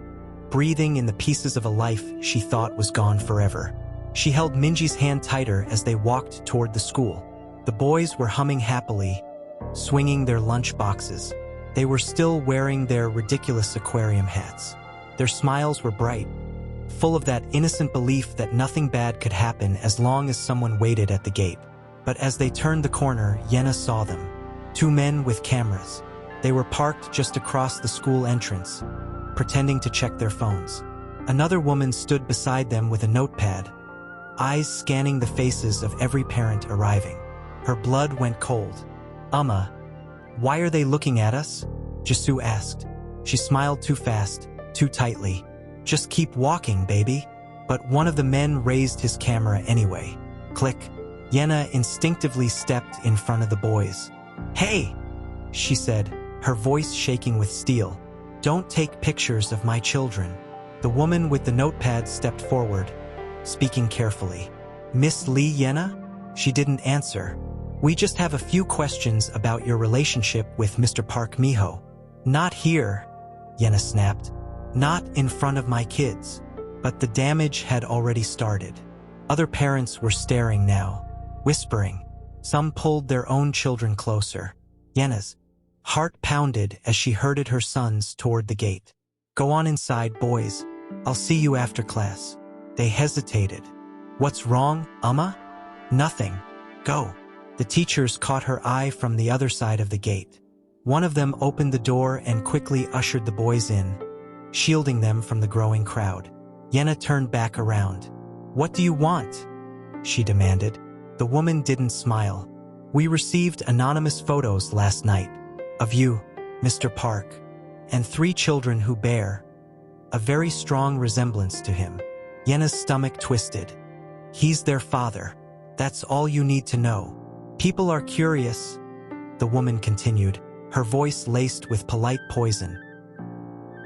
breathing in the pieces of a life she thought was gone forever. She held Minji's hand tighter as they walked toward the school. The boys were humming happily, swinging their lunch boxes. They were still wearing their ridiculous aquarium hats. Their smiles were bright, full of that innocent belief that nothing bad could happen as long as someone waited at the gate. But as they turned the corner, Yena saw them. Two men with cameras. They were parked just across the school entrance, pretending to check their phones. Another woman stood beside them with a notepad, eyes scanning the faces of every parent arriving. Her blood went cold. Why are they looking at us? Jisoo asked. She smiled too fast, too tightly. Just keep walking, baby. But one of the men raised his camera anyway. Click. Yena instinctively stepped in front of the boys. Hey, she said, her voice shaking with steel. Don't take pictures of my children. The woman with the notepad stepped forward, speaking carefully. Miss Lee Yena? She didn't answer. We just have a few questions about your relationship with Mr. Park Miho. Not here, Yena snapped. Not in front of my kids. But the damage had already started. Other parents were staring now, whispering. Some pulled their own children closer. Yena's heart pounded as she herded her sons toward the gate. Go on inside, boys. I'll see you after class. They hesitated. What's wrong, Amma? Nothing. Go. The teachers caught her eye from the other side of the gate. One of them opened the door and quickly ushered the boys in, shielding them from the growing crowd. Yena turned back around. What do you want? She demanded. The woman didn't smile. We received anonymous photos last night of you, Mr. Park, and 3 children who bear a very strong resemblance to him. Yena's stomach twisted. He's their father. That's all you need to know. People are curious, the woman continued, her voice laced with polite poison.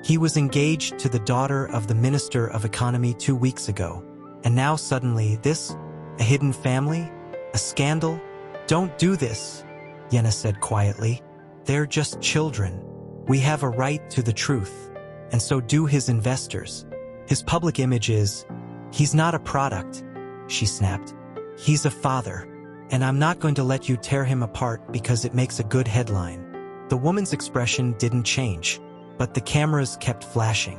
He was engaged to the daughter of the Minister of Economy 2 weeks ago, and now suddenly this? A hidden family? A scandal? Don't do this, Yena said quietly. They're just children. We have a right to the truth, and so do his investors. His public image is, he's not a product, she snapped. He's a father, and I'm not going to let you tear him apart because it makes a good headline. The woman's expression didn't change, but the cameras kept flashing.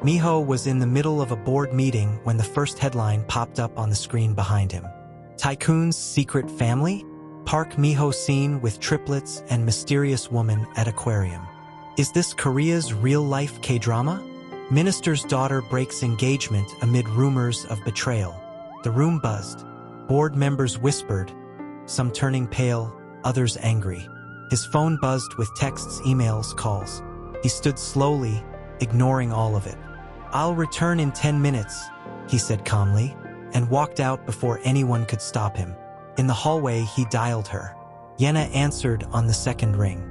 Miho was in the middle of a board meeting when the first headline popped up on the screen behind him. Tycoon's secret family? Park Miho seen with triplets and mysterious woman at aquarium. Is this Korea's real-life K-drama? Minister's daughter breaks engagement amid rumors of betrayal. The room buzzed. Board members whispered, some turning pale, others angry. His phone buzzed with texts, emails, calls. He stood slowly, ignoring all of it. "I'll return in 10 minutes, he said calmly, and walked out before anyone could stop him. In the hallway, he dialed her. Yenna answered on the second ring.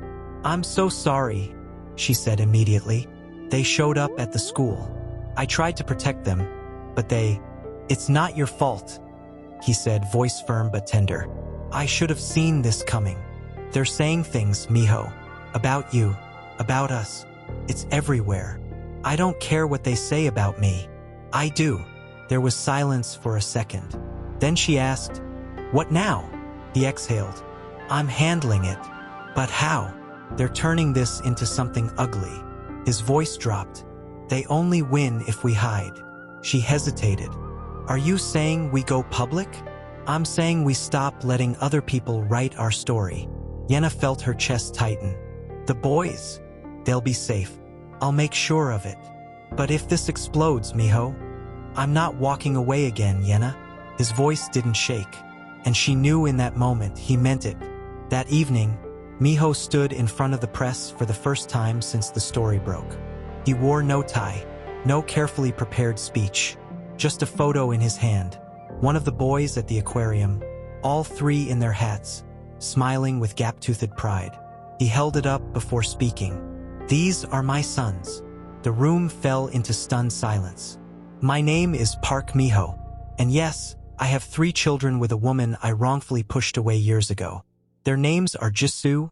"I'm so sorry," she said immediately. "They showed up at the school. I tried to protect them, but It's not your fault," he said, voice firm but tender. "I should have seen this coming. They're saying things, Miho. About you, about us. It's everywhere. I don't care what they say about me. I do." There was silence for a second. Then she asked, "What now?" He exhaled. "I'm handling it." "But how?" "They're turning this into something ugly." His voice dropped. "They only win if we hide." She hesitated. "Are you saying we go public?" "I'm saying we stop letting other people write our story." Yenna felt her chest tighten. "The boys? They'll be safe. I'll make sure of it." "But if this explodes, Miho?" "I'm not walking away again, Yenna." His voice didn't shake, and she knew in that moment he meant it. That evening, Miho stood in front of the press for the first time since the story broke. He wore no tie, no carefully prepared speech, just a photo in his hand. One of the boys at the aquarium, all three in their hats, smiling with gap-toothed pride. He held it up before speaking. "These are my sons." The room fell into stunned silence. "My name is Park Miho, and yes, I have 3 children with a woman I wrongfully pushed away years ago. Their names are Jisoo,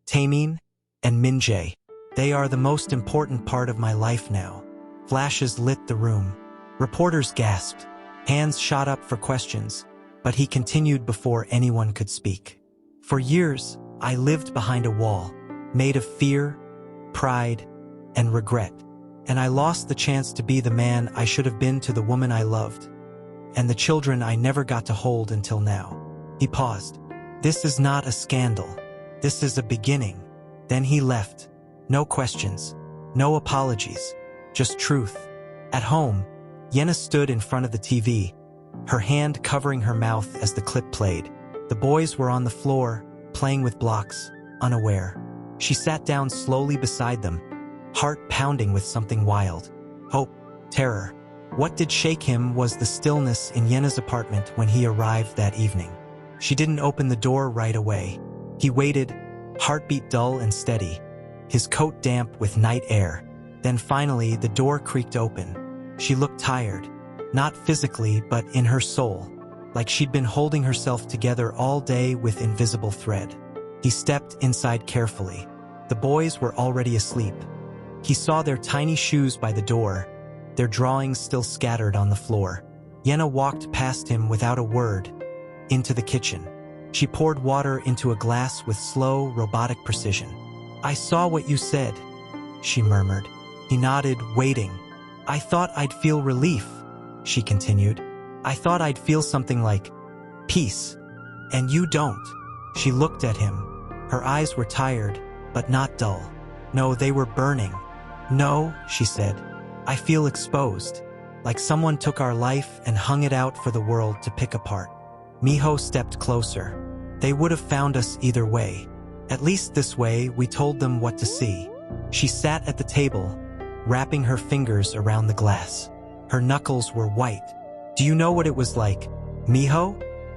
Taemin, and Minjae. They are the most important part of my life now." Flashes lit the room. Reporters gasped. Hands shot up for questions, but he continued before anyone could speak. "For years, I lived behind a wall, made of fear, pride, and regret. And I lost the chance to be the man I should have been to the woman I loved, and the children I never got to hold until now." He paused. "This is not a scandal. This is a beginning." Then he left. No questions, no apologies, just truth. At home, Yenna stood in front of the TV, her hand covering her mouth as the clip played. The boys were on the floor, playing with blocks, unaware. She sat down slowly beside them, heart pounding with something wild. Hope, terror. What did shake him was the stillness in Yenna's apartment when he arrived that evening. She didn't open the door right away. He waited, heartbeat dull and steady, his coat damp with night air. Then finally, the door creaked open. She looked tired, not physically, but in her soul, like she'd been holding herself together all day with invisible thread. He stepped inside carefully. The boys were already asleep. He saw their tiny shoes by the door, their drawings still scattered on the floor. Yenna walked past him without a word, into the kitchen. She poured water into a glass with slow, robotic precision. "I saw what you said," she murmured. He nodded, waiting. "I thought I'd feel relief," she continued. "I thought I'd feel something like peace. And you don't." She looked at him. Her eyes were tired, but not dull. No, they were burning. "No," she said. "I feel exposed, like someone took our life and hung it out for the world to pick apart." Miho stepped closer. "They would have found us either way. At least this way, we told them what to see." She sat at the table, wrapping her fingers around the glass. Her knuckles were white. "Do you know what it was like, Miho?"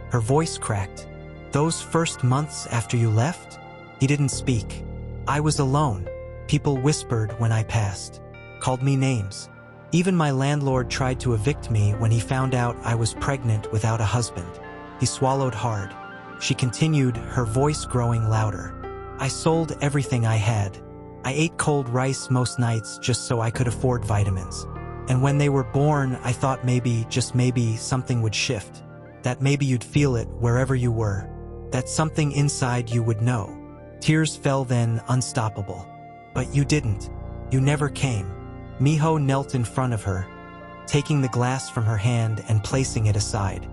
Her voice cracked. "Those first months after you left?" He didn't speak. "I was alone. People whispered when I passed, called me names. Even my landlord tried to evict me when he found out I was pregnant without a husband." He swallowed hard. She continued, her voice growing louder. "I sold everything I had. I ate cold rice most nights just so I could afford vitamins. And when they were born, I thought maybe, just maybe, something would shift. That maybe you'd feel it wherever you were. That something inside you would know." Tears fell then, unstoppable. "But you didn't. You never came." Miho knelt in front of her, taking the glass from her hand and placing it aside.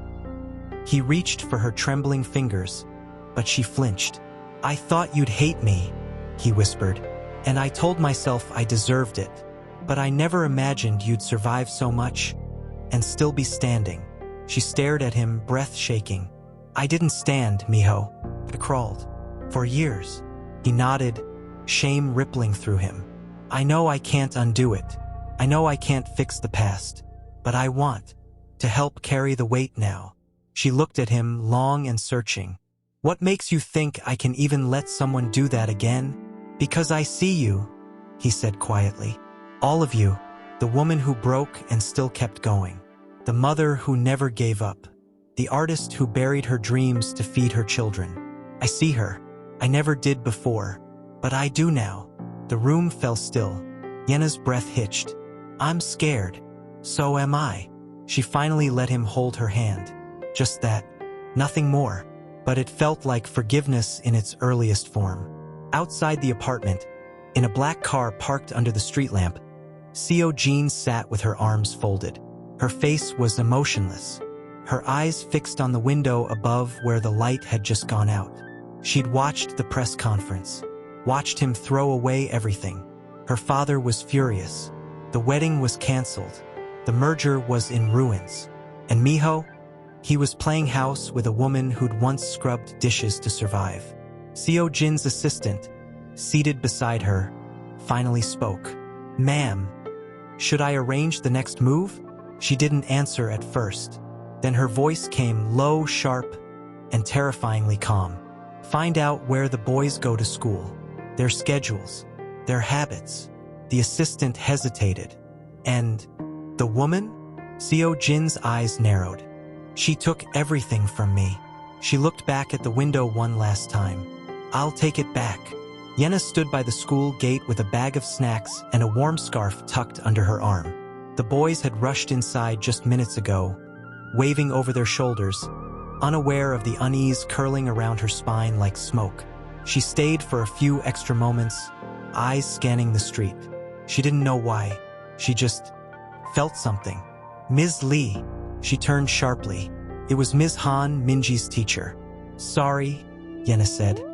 He reached for her trembling fingers, but she flinched. "I thought you'd hate me," he whispered, "and I told myself I deserved it. But I never imagined you'd survive so much and still be standing." She stared at him, breath shaking. "I didn't stand, Miho. I crawled. For years. He nodded, shame rippling through him. I know I can't undo it. I know I can't fix the past. But I want to help carry the weight now. She looked at him, long and searching. What makes you think I can even let someone do that again? Because I see you, he said quietly. All of you. The woman who broke and still kept going. The mother who never gave up. The artist who buried her dreams to feed her children. I see her. I never did before. But I do now. The room fell still. Yenna's breath hitched. I'm scared. So am I. She finally let him hold her hand. Just that. Nothing more. But it felt like forgiveness in its earliest form. Outside the apartment, in a black car parked under the street lamp, Seo Jean sat with her arms folded. Her face was emotionless, her eyes fixed on the window above where the light had just gone out. She'd watched the press conference, watched him throw away everything. Her father was furious. The wedding was canceled. The merger was in ruins. And Miho? He was playing house with a woman who'd once scrubbed dishes to survive. Seo Jin's assistant, seated beside her, finally spoke. Ma'am, should I arrange the next move? She didn't answer at first. Then her voice came low, sharp, and terrifyingly calm. Find out where the boys go to school, their schedules, their habits. The assistant hesitated. And the woman? Seo Jin's eyes narrowed. She took everything from me. She looked back at the window one last time. I'll take it back. Yenna stood by the school gate with a bag of snacks and a warm scarf tucked under her arm. The boys had rushed inside just minutes ago, waving over their shoulders, unaware of the unease curling around her spine like smoke. She stayed for a few extra moments, eyes scanning the street. She didn't know why. She just felt something. Ms. Lee. She turned sharply. It was Ms. Han, Minji's teacher. Sorry, Yenna said,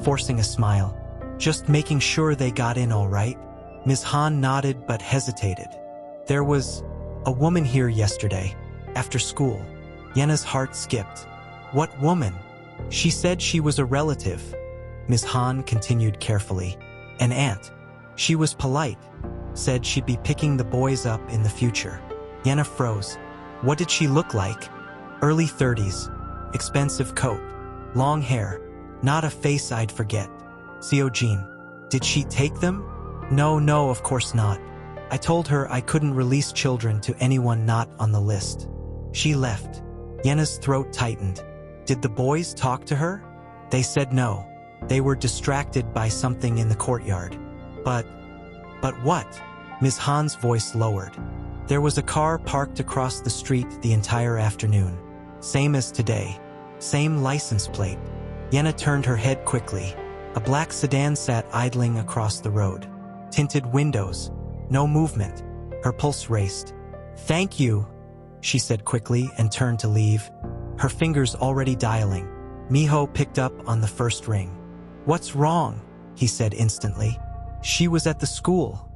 forcing a smile. Just making sure they got in all right. Ms. Han nodded but hesitated. There was a woman here yesterday, after school. Yenna's heart skipped. What woman? She said she was a relative. Ms. Han continued carefully. An aunt. She was polite. Said she'd be picking the boys up in the future. Yenna froze. What did she look like? Early 30s. Expensive coat. Long hair. Not a face I'd forget. Seo Jean. Did she take them? No, of course not. I told her I couldn't release children to anyone not on the list. She left. Yenna's throat tightened. Did the boys talk to her? They said no. They were distracted by something in the courtyard. But what? Ms. Han's voice lowered. There was a car parked across the street the entire afternoon. Same as today. Same license plate. Yenna turned her head quickly. A black sedan sat idling across the road. Tinted windows. No movement. Her pulse raced. Thank you, she said quickly and turned to leave, her fingers already dialing. Miho picked up on the first ring. What's wrong? He said instantly. She was at the school,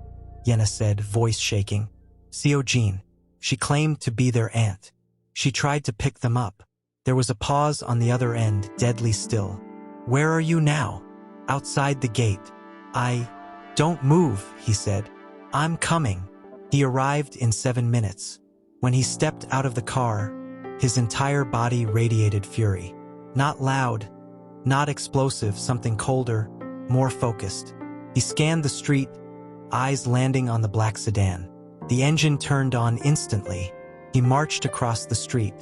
Yenna said, voice shaking. Seo Jean. She claimed to be their aunt. She tried to pick them up. There was a pause on the other end, deadly still. Where are you now? Outside the gate. Don't move, he said. I'm coming. He arrived in 7 minutes. When he stepped out of the car, his entire body radiated fury. Not loud, not explosive, something colder, more focused. He scanned the street, eyes landing on the black sedan. The engine turned on instantly. He marched across the street.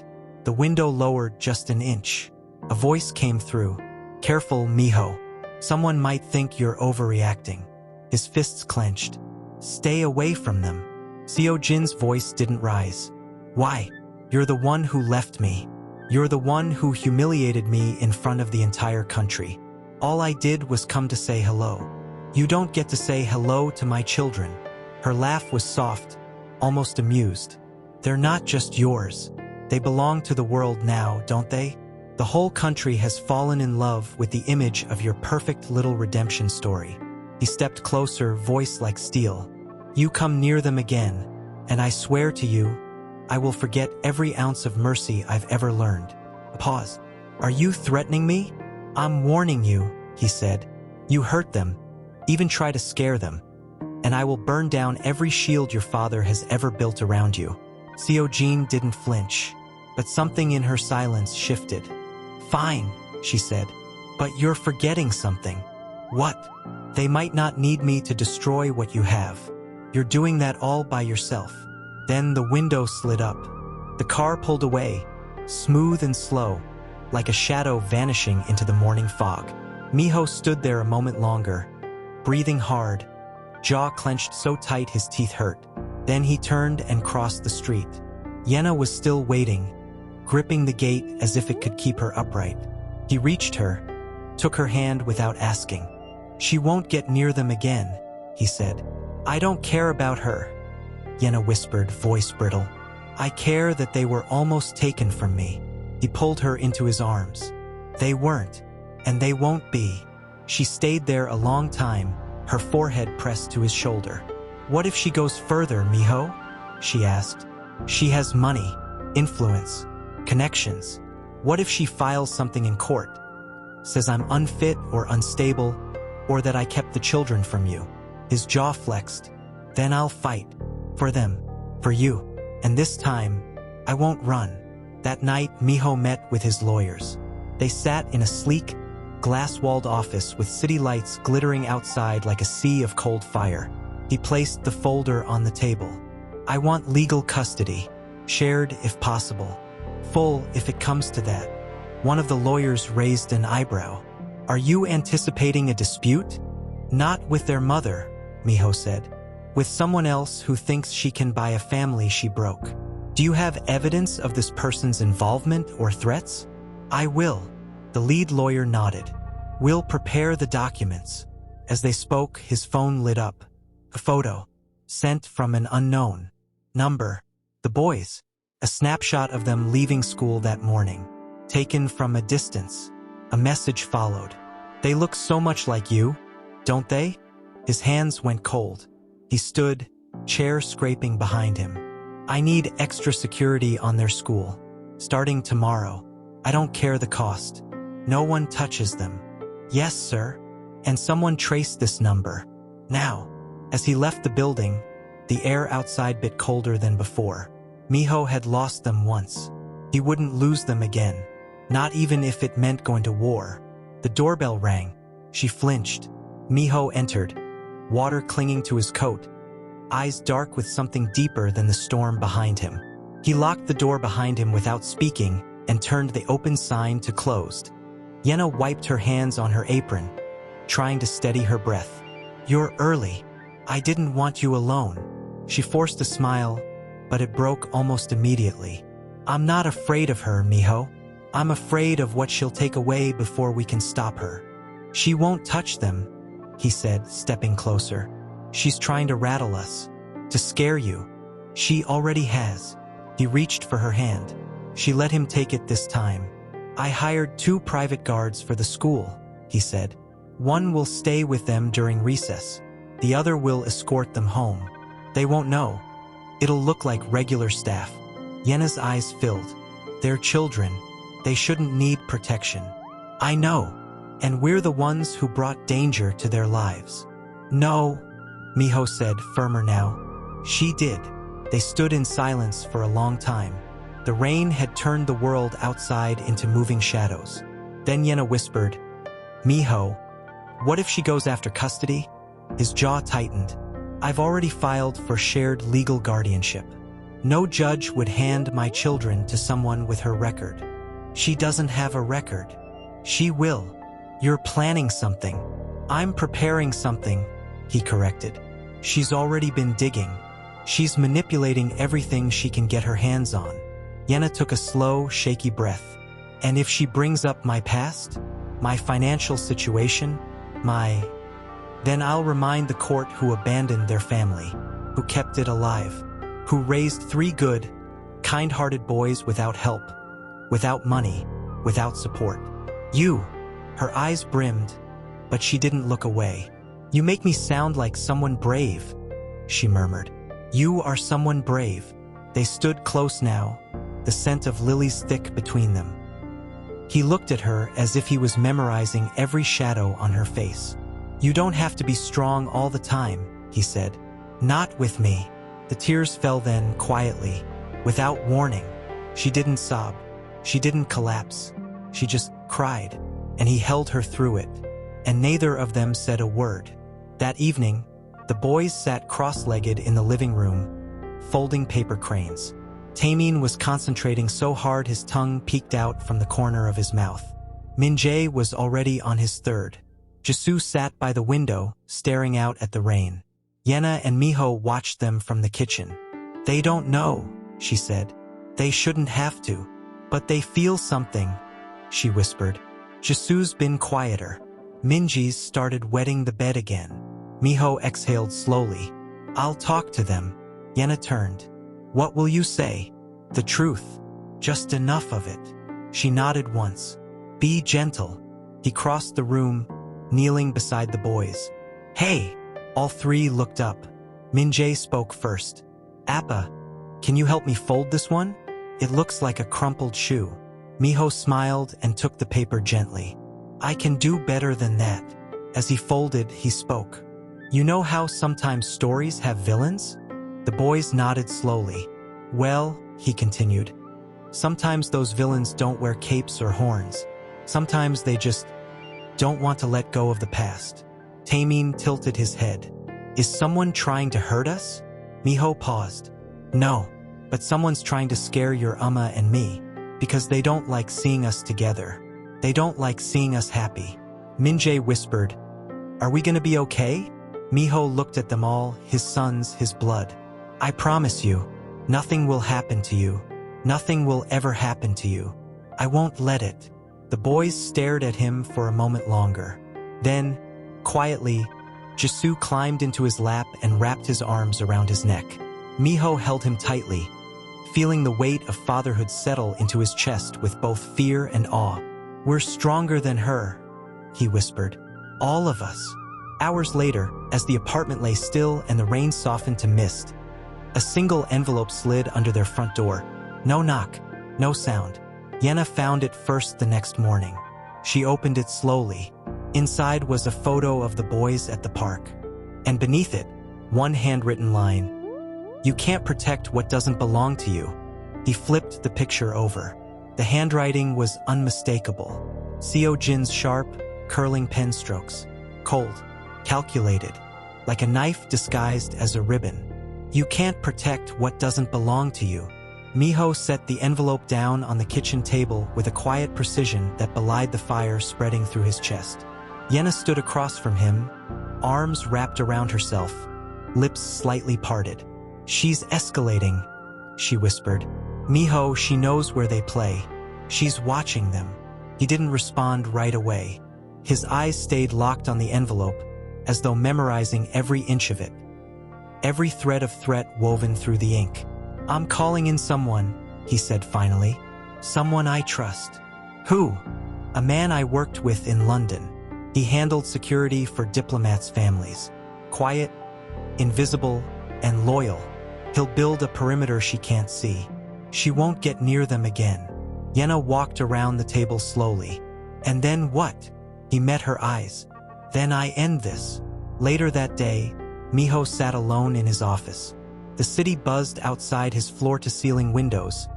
The window lowered just an inch. A voice came through. Careful, Miho. Someone might think you're overreacting. His fists clenched. Stay away from them. Seo Jin's voice didn't rise. Why? You're the one who left me. You're the one who humiliated me in front of the entire country. All I did was come to say hello. You don't get to say hello to my children. Her laugh was soft, almost amused. They're not just yours. They belong to the world now, don't they? The whole country has fallen in love with the image of your perfect little redemption story. He stepped closer, voice like steel. You come near them again, and I swear to you, I will forget every ounce of mercy I've ever learned. A pause. Are you threatening me? I'm warning you, he said. You hurt them, even try to scare them, and I will burn down every shield your father has ever built around you. Seojin didn't flinch, but something in her silence shifted. Fine, she said, but you're forgetting something. What? They might not need me to destroy what you have. You're doing that all by yourself. Then the window slid up. The car pulled away, smooth and slow, like a shadow vanishing into the morning fog. Miho stood there a moment longer, breathing hard, jaw clenched so tight his teeth hurt. Then he turned and crossed the street. Yena was still waiting, gripping the gate as if it could keep her upright. He reached her, took her hand without asking. She won't get near them again, he said. I don't care about her, Yena whispered, voice brittle. I care that they were almost taken from me. He pulled her into his arms. They weren't, and they won't be. She stayed there a long time, her forehead pressed to his shoulder. What if she goes further, Miho? She asked. She has money, influence, connections. What if she files something in court? Says I'm unfit or unstable, or that I kept the children from you. His jaw flexed. Then I'll fight. For them. For you. And this time, I won't run. That night, Miho met with his lawyers. They sat in a sleek, glass-walled office with city lights glittering outside like a sea of cold fire. He placed the folder on the table. I want legal custody. Shared if possible. Full if it comes to that. One of the lawyers raised an eyebrow. Are you anticipating a dispute? Not with their mother, Miho said. With someone else who thinks she can buy a family she broke. Do you have evidence of this person's involvement or threats? I will. The lead lawyer nodded. We'll prepare the documents. As they spoke, his phone lit up. A photo. Sent from an unknown number. The boys. A snapshot of them leaving school that morning. Taken from a distance. A message followed. They look so much like you, don't they? His hands went cold. He stood, chair scraping behind him. I need extra security on their school. Starting tomorrow. I don't care the cost. No one touches them. Yes, sir. And someone traced this number. Now. As he left the building, the air outside bit colder than before. Miho had lost them once. He wouldn't lose them again. Not even if it meant going to war. The doorbell rang. She flinched. Miho entered, water clinging to his coat, eyes dark with something deeper than the storm behind him. He locked the door behind him without speaking and turned the open sign to closed. Yena wiped her hands on her apron, trying to steady her breath. You're early. I didn't want you alone. She forced a smile, but it broke almost immediately. I'm not afraid of her, Miho. I'm afraid of what she'll take away before we can stop her. She won't touch them, he said, stepping closer. She's trying to rattle us, to scare you. She already has. He reached for her hand. She let him take it this time. I hired 2 private guards for the school, he said. One will stay with them during recess. The other will escort them home. They won't know. It'll look like regular staff. Yena's eyes filled. They're children. They shouldn't need protection. I know. And we're the ones who brought danger to their lives. No, Miho said, firmer now. She did. They stood in silence for a long time. The rain had turned the world outside into moving shadows. Then Yena whispered, Miho, what if she goes after custody? His jaw tightened. I've already filed for shared legal guardianship. No judge would hand my children to someone with her record. She doesn't have a record. She will. You're planning something. I'm preparing something, he corrected. She's already been digging. She's manipulating everything she can get her hands on. Yena took a slow, shaky breath. And if she brings up my past, my financial situation, then I'll remind the court who abandoned their family, who kept it alive, who raised 3 good, kind-hearted boys without help, without money, without support. You, her eyes brimmed, but she didn't look away. You make me sound like someone brave, she murmured. You are someone brave. They stood close now, the scent of lilies thick between them. He looked at her as if he was memorizing every shadow on her face. "You don't have to be strong all the time," he said. "Not with me." The tears fell then, quietly, without warning. She didn't sob. She didn't collapse. She just cried, and he held her through it, and neither of them said a word. That evening, the boys sat cross-legged in the living room, folding paper cranes. Taemin was concentrating so hard his tongue peeked out from the corner of his mouth. Min-jae was already on his third. Jisoo sat by the window, staring out at the rain. Yena and Miho watched them from the kitchen. "They don't know," she said. "They shouldn't have to. But they feel something," she whispered. Jisoo's been quieter. Minji's started wetting the bed again. Miho exhaled slowly. "I'll talk to them." Yena turned. "What will you say?" "The truth. Just enough of it." She nodded once. "Be gentle." He crossed the room, kneeling beside the boys. "Hey!" All three looked up. Min-jae spoke first. "Appa, can you help me fold this one? It looks like a crumpled shoe." Miho smiled and took the paper gently. "I can do better than that." As he folded, he spoke. "You know how sometimes stories have villains?" The boys nodded slowly. "Well," he continued, "sometimes those villains don't wear capes or horns. Sometimes they just don't want to let go of the past." Taemin tilted his head. "Is someone trying to hurt us?" Miho paused. "No, but someone's trying to scare your Amma and me, because they don't like seeing us together. They don't like seeing us happy." Min-jae whispered, "Are we gonna be okay?" Miho looked at them all, his sons, his blood. "I promise you, nothing will happen to you. Nothing will ever happen to you. I won't let it." The boys stared at him for a moment longer. Then, quietly, Jisoo climbed into his lap and wrapped his arms around his neck. Miho held him tightly, feeling the weight of fatherhood settle into his chest with both fear and awe. "We're stronger than her," he whispered. "All of us." Hours later, as the apartment lay still and the rain softened to mist, a single envelope slid under their front door. No knock, no sound. Yena found it first the next morning. She opened it slowly. Inside was a photo of the boys at the park. And beneath it, one handwritten line. "You can't protect what doesn't belong to you." He flipped the picture over. The handwriting was unmistakable. Seo Jin's sharp, curling pen strokes. Cold, calculated, like a knife disguised as a ribbon. "You can't protect what doesn't belong to you." Miho set the envelope down on the kitchen table with a quiet precision that belied the fire spreading through his chest. Yena stood across from him, arms wrapped around herself, lips slightly parted. "She's escalating," she whispered. "Miho, she knows where they play. She's watching them." He didn't respond right away. His eyes stayed locked on the envelope, as though memorizing every inch of it. Every thread of threat woven through the ink. "I'm calling in someone," he said finally. "Someone I trust." "Who?" "A man I worked with in London. He handled security for diplomats' families. Quiet, invisible, and loyal. He'll build a perimeter she can't see. She won't get near them again." Yena walked around the table slowly. "And then what?" He met her eyes. "Then I end this." Later that day, Miho sat alone in his office. The city buzzed outside his floor-to-ceiling windows,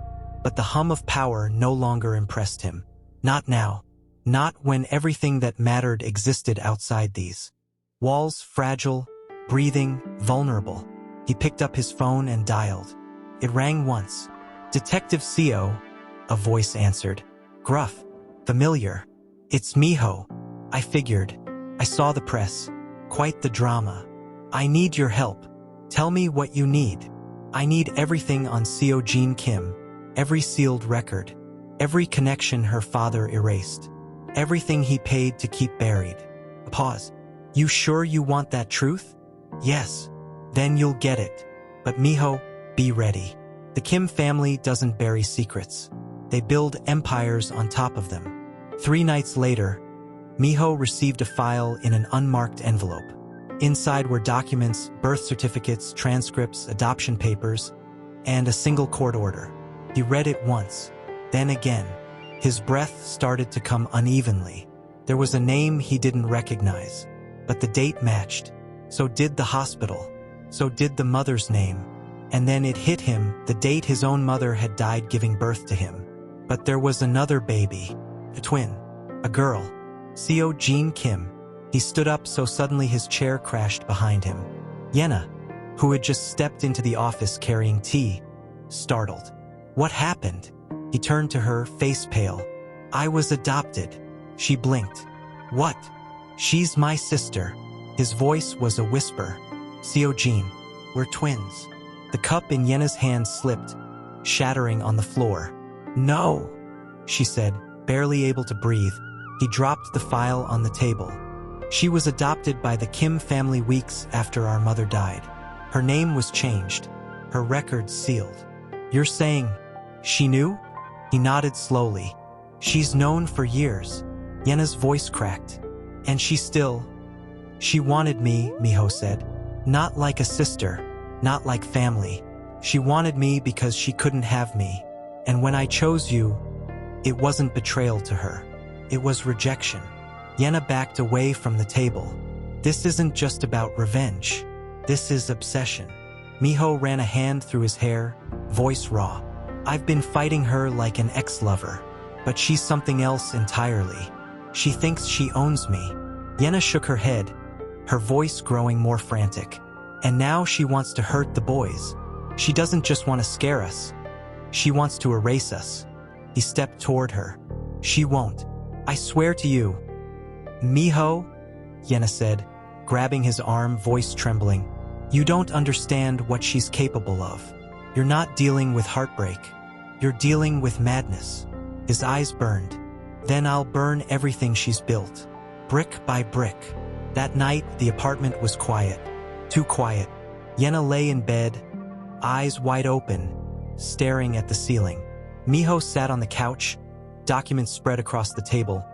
but the hum of power no longer impressed him. Not now. Not when everything that mattered existed outside these. Walls fragile, breathing, vulnerable. He picked up his phone and dialed. It rang once. "Detective Seo," a voice answered. Gruff, familiar. "It's Miho. I figured. I saw the press. Quite the drama. I need your help. Tell me what you need." "I need everything on Seo Jean Kim. Every sealed record. Every connection her father erased. Everything he paid to keep buried." A pause. "You sure you want that truth?" "Yes." "Then you'll get it. But Miho, be ready. The Kim family doesn't bury secrets. They build empires on top of them." 3 nights later, Miho received a file in an unmarked envelope. Inside were documents, birth certificates, transcripts, adoption papers, and a single court order. He read it once, then again. His breath started to come unevenly. There was a name he didn't recognize, but the date matched. So did the hospital. So did the mother's name. And then it hit him, the date his own mother had died giving birth to him. But there was another baby. A twin. A girl. Seo Jean Kim. He stood up so suddenly his chair crashed behind him. Yenna, who had just stepped into the office carrying tea, startled. What happened? He turned to her, face pale. I was adopted. She blinked. What? She's my sister. His voice was a whisper. Seo Jean, we're twins. The cup in Yenna's hand slipped, shattering on the floor. No, she said, barely able to breathe. He dropped the file on the table. She was adopted by the Kim family weeks after our mother died. Her name was changed, her records sealed. You're saying she knew? He nodded slowly. She's known for years. Yenna's voice cracked. And she wanted me, Miho said. Not like a sister, not like family. She wanted me because she couldn't have me. And when I chose you, it wasn't betrayal to her. It was rejection. Yenna backed away from the table. This isn't just about revenge. This is obsession. Miho ran a hand through his hair, voice raw. I've been fighting her like an ex-lover, but she's something else entirely. She thinks she owns me. Yenna shook her head, her voice growing more frantic. And now she wants to hurt the boys. She doesn't just want to scare us. She wants to erase us. He stepped toward her. She won't. I swear to you. Miho, Yenna said, grabbing his arm, voice trembling. You don't understand what she's capable of. You're not dealing with heartbreak. You're dealing with madness. His eyes burned. Then I'll burn everything she's built, brick by brick. That night, the apartment was quiet. Too quiet. Yenna lay in bed, eyes wide open, staring at the ceiling. Miho sat on the couch, documents spread across the table,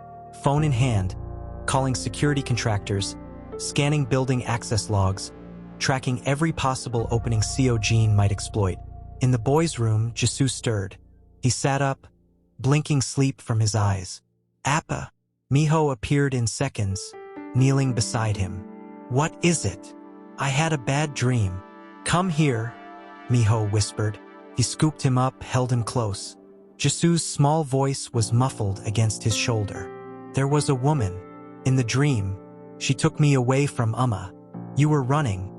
phone in hand, calling security contractors, scanning building access logs, tracking every possible opening Seo Jean might exploit. In the boys' room, Jisoo stirred. He sat up, blinking sleep from his eyes. Appa. Miho appeared in seconds, kneeling beside him. What is it? I had a bad dream. Come here, Miho whispered. He scooped him up, held him close. Jisoo's small voice was muffled against his shoulder. There was a woman. In the dream, she took me away from Amma. You were running,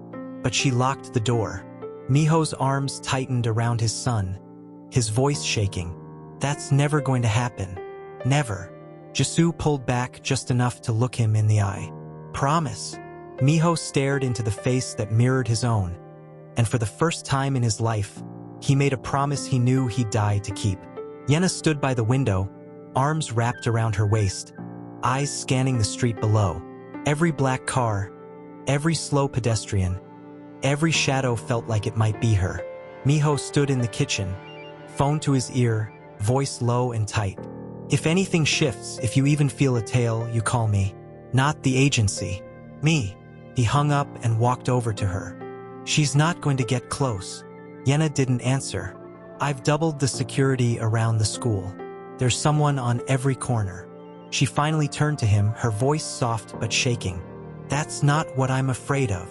but she locked the door. Miho's arms tightened around his son, his voice shaking. That's never going to happen. Never. Jisoo pulled back just enough to look him in the eye. Promise. Miho stared into the face that mirrored his own, and for the first time in his life, he made a promise he knew he'd die to keep. Yenna stood by the window, arms wrapped around her waist, eyes scanning the street below. Every black car, every slow pedestrian, every shadow felt like it might be her. Miho stood in the kitchen, phone to his ear, voice low and tight. If anything shifts, if you even feel a tail, you call me. Not the agency. Me. He hung up and walked over to her. She's not going to get close. Yenna didn't answer. I've doubled the security around the school. There's someone on every corner. She finally turned to him, her voice soft but shaking. That's not what I'm afraid of.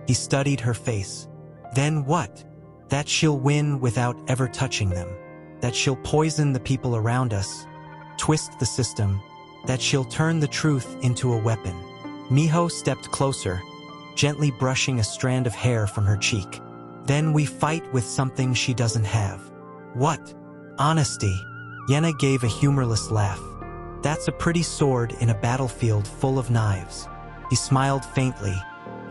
He studied her face. Then what? That she'll win without ever touching them. That she'll poison the people around us, twist the system, that she'll turn the truth into a weapon. Miho stepped closer, gently brushing a strand of hair from her cheek. Then we fight with something she doesn't have. What? Honesty. Yenna gave a humorless laugh. That's a pretty sword in a battlefield full of knives. He smiled faintly.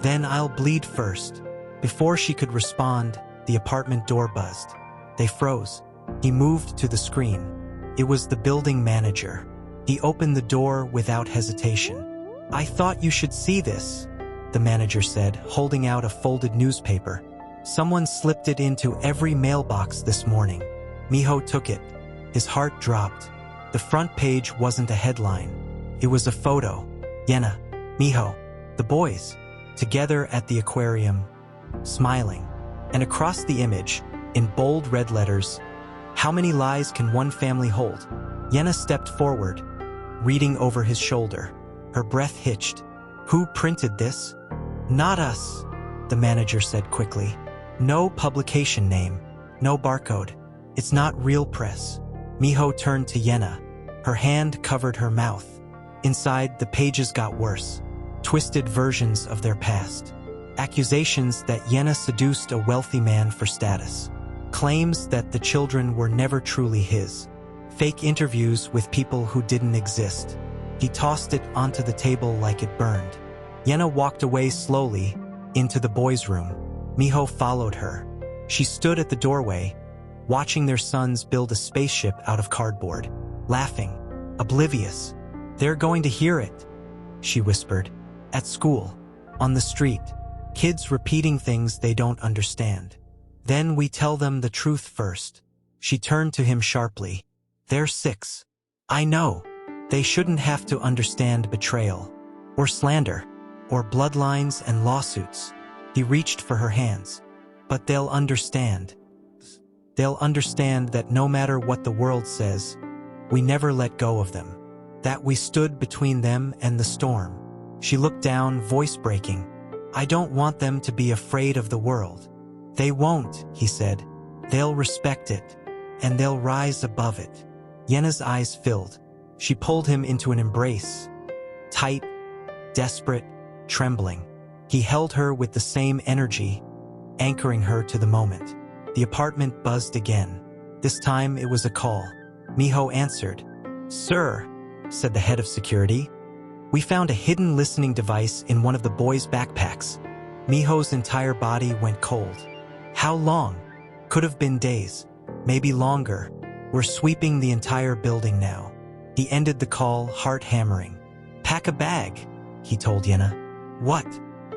Then I'll bleed first. Before she could respond, the apartment door buzzed. They froze. He moved to the screen. It was the building manager. He opened the door without hesitation. I thought you should see this, the manager said, holding out a folded newspaper. Someone slipped it into every mailbox this morning. Miho took it. His heart dropped. The front page wasn't a headline. It was a photo. Yenna, Miho, the boys, together at the aquarium, smiling. And across the image, in bold red letters, how many lies can one family hold? Yenna stepped forward, reading over his shoulder. Her breath hitched. Who printed this? Not us, the manager said quickly. No publication name, no barcode. It's not real press. Miho turned to Yenna. Her hand covered her mouth. Inside, the pages got worse. Twisted versions of their past. Accusations that Yenna seduced a wealthy man for status. Claims that the children were never truly his. Fake interviews with people who didn't exist. He tossed it onto the table like it burned. Yenna walked away slowly into the boys' room. Miho followed her. She stood at the doorway, watching their sons build a spaceship out of cardboard, laughing, oblivious. They're going to hear it, she whispered. At school, on the street, kids repeating things they don't understand. Then we tell them the truth first. She turned to him sharply. They're 6. I know. They shouldn't have to understand betrayal, or slander, or bloodlines and lawsuits. He reached for her hands. But they'll understand. They'll understand that no matter what the world says, we never let go of them. That we stood between them and the storm. She looked down, voice breaking. I don't want them to be afraid of the world. They won't, he said. They'll respect it, and they'll rise above it. Yenna's eyes filled. She pulled him into an embrace. Tight, desperate, trembling. He held her with the same energy, anchoring her to the moment. The apartment buzzed again. This time it was a call. Miho answered. Sir, said the head of security. We found a hidden listening device in one of the boys' backpacks. Miho's entire body went cold. How long? Could have been days. Maybe longer. We're sweeping the entire building now. He ended the call, heart hammering. Pack a bag, he told Yenna. What?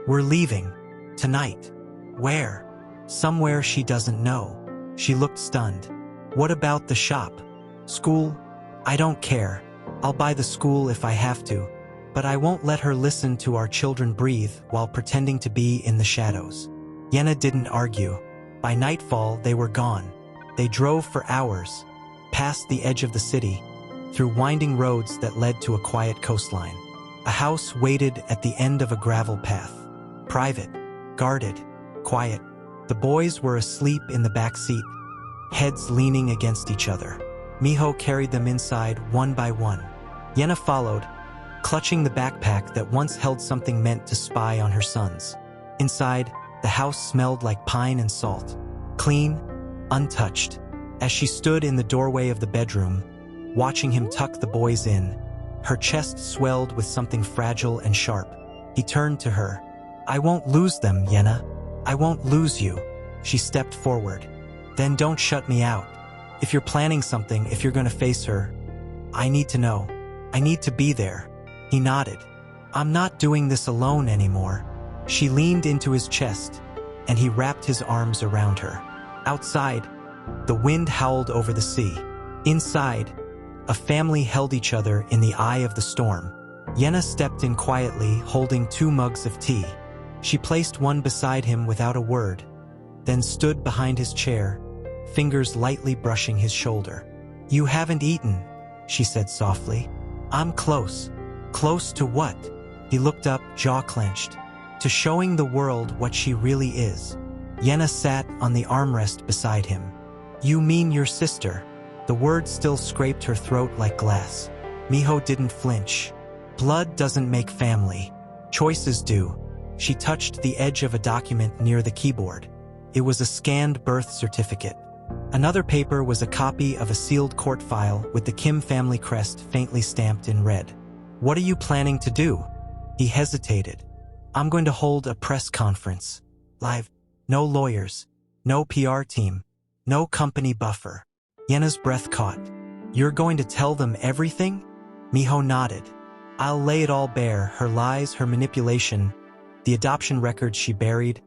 We're leaving. Tonight. Where? Somewhere she doesn't know. She looked stunned. What about the shop? School? I don't care. I'll buy the school if I have to. But I won't let her listen to our children breathe while pretending to be in the shadows. Yenna didn't argue. By nightfall, they were gone. They drove for hours, past the edge of the city, through winding roads that led to a quiet coastline. A house waited at the end of a gravel path. Private, guarded, quiet. The boys were asleep in the back seat, heads leaning against each other. Miho carried them inside one by one. Yenna followed, clutching the backpack that once held something meant to spy on her sons. Inside, the house smelled like pine and salt. Clean, untouched. As she stood in the doorway of the bedroom, watching him tuck the boys in, her chest swelled with something fragile and sharp. He turned to her. I won't lose them, Yenna. I won't lose you. She stepped forward. Then don't shut me out. If you're planning something, if you're going to face her, I need to know. I need to be there. He nodded. I'm not doing this alone anymore. She leaned into his chest, and he wrapped his arms around her. Outside, the wind howled over the sea. Inside, a family held each other in the eye of the storm. Yenna stepped in quietly, holding 2 mugs of tea. She placed one beside him without a word, then stood behind his chair, fingers lightly brushing his shoulder. You haven't eaten, she said softly. I'm close. Close to what? He looked up, jaw clenched. To showing the world what she really is. Yenna sat on the armrest beside him. You mean your sister? The word still scraped her throat like glass. Miho didn't flinch. Blood doesn't make family. Choices do. She touched the edge of a document near the keyboard. It was a scanned birth certificate. Another paper was a copy of a sealed court file with the Kim family crest faintly stamped in red. What are you planning to do? He hesitated. I'm going to hold a press conference. Live. No lawyers. No PR team. No company buffer. Yenna's breath caught. You're going to tell them everything? Miho nodded. I'll lay it all bare, her lies, her manipulation, the adoption records she buried,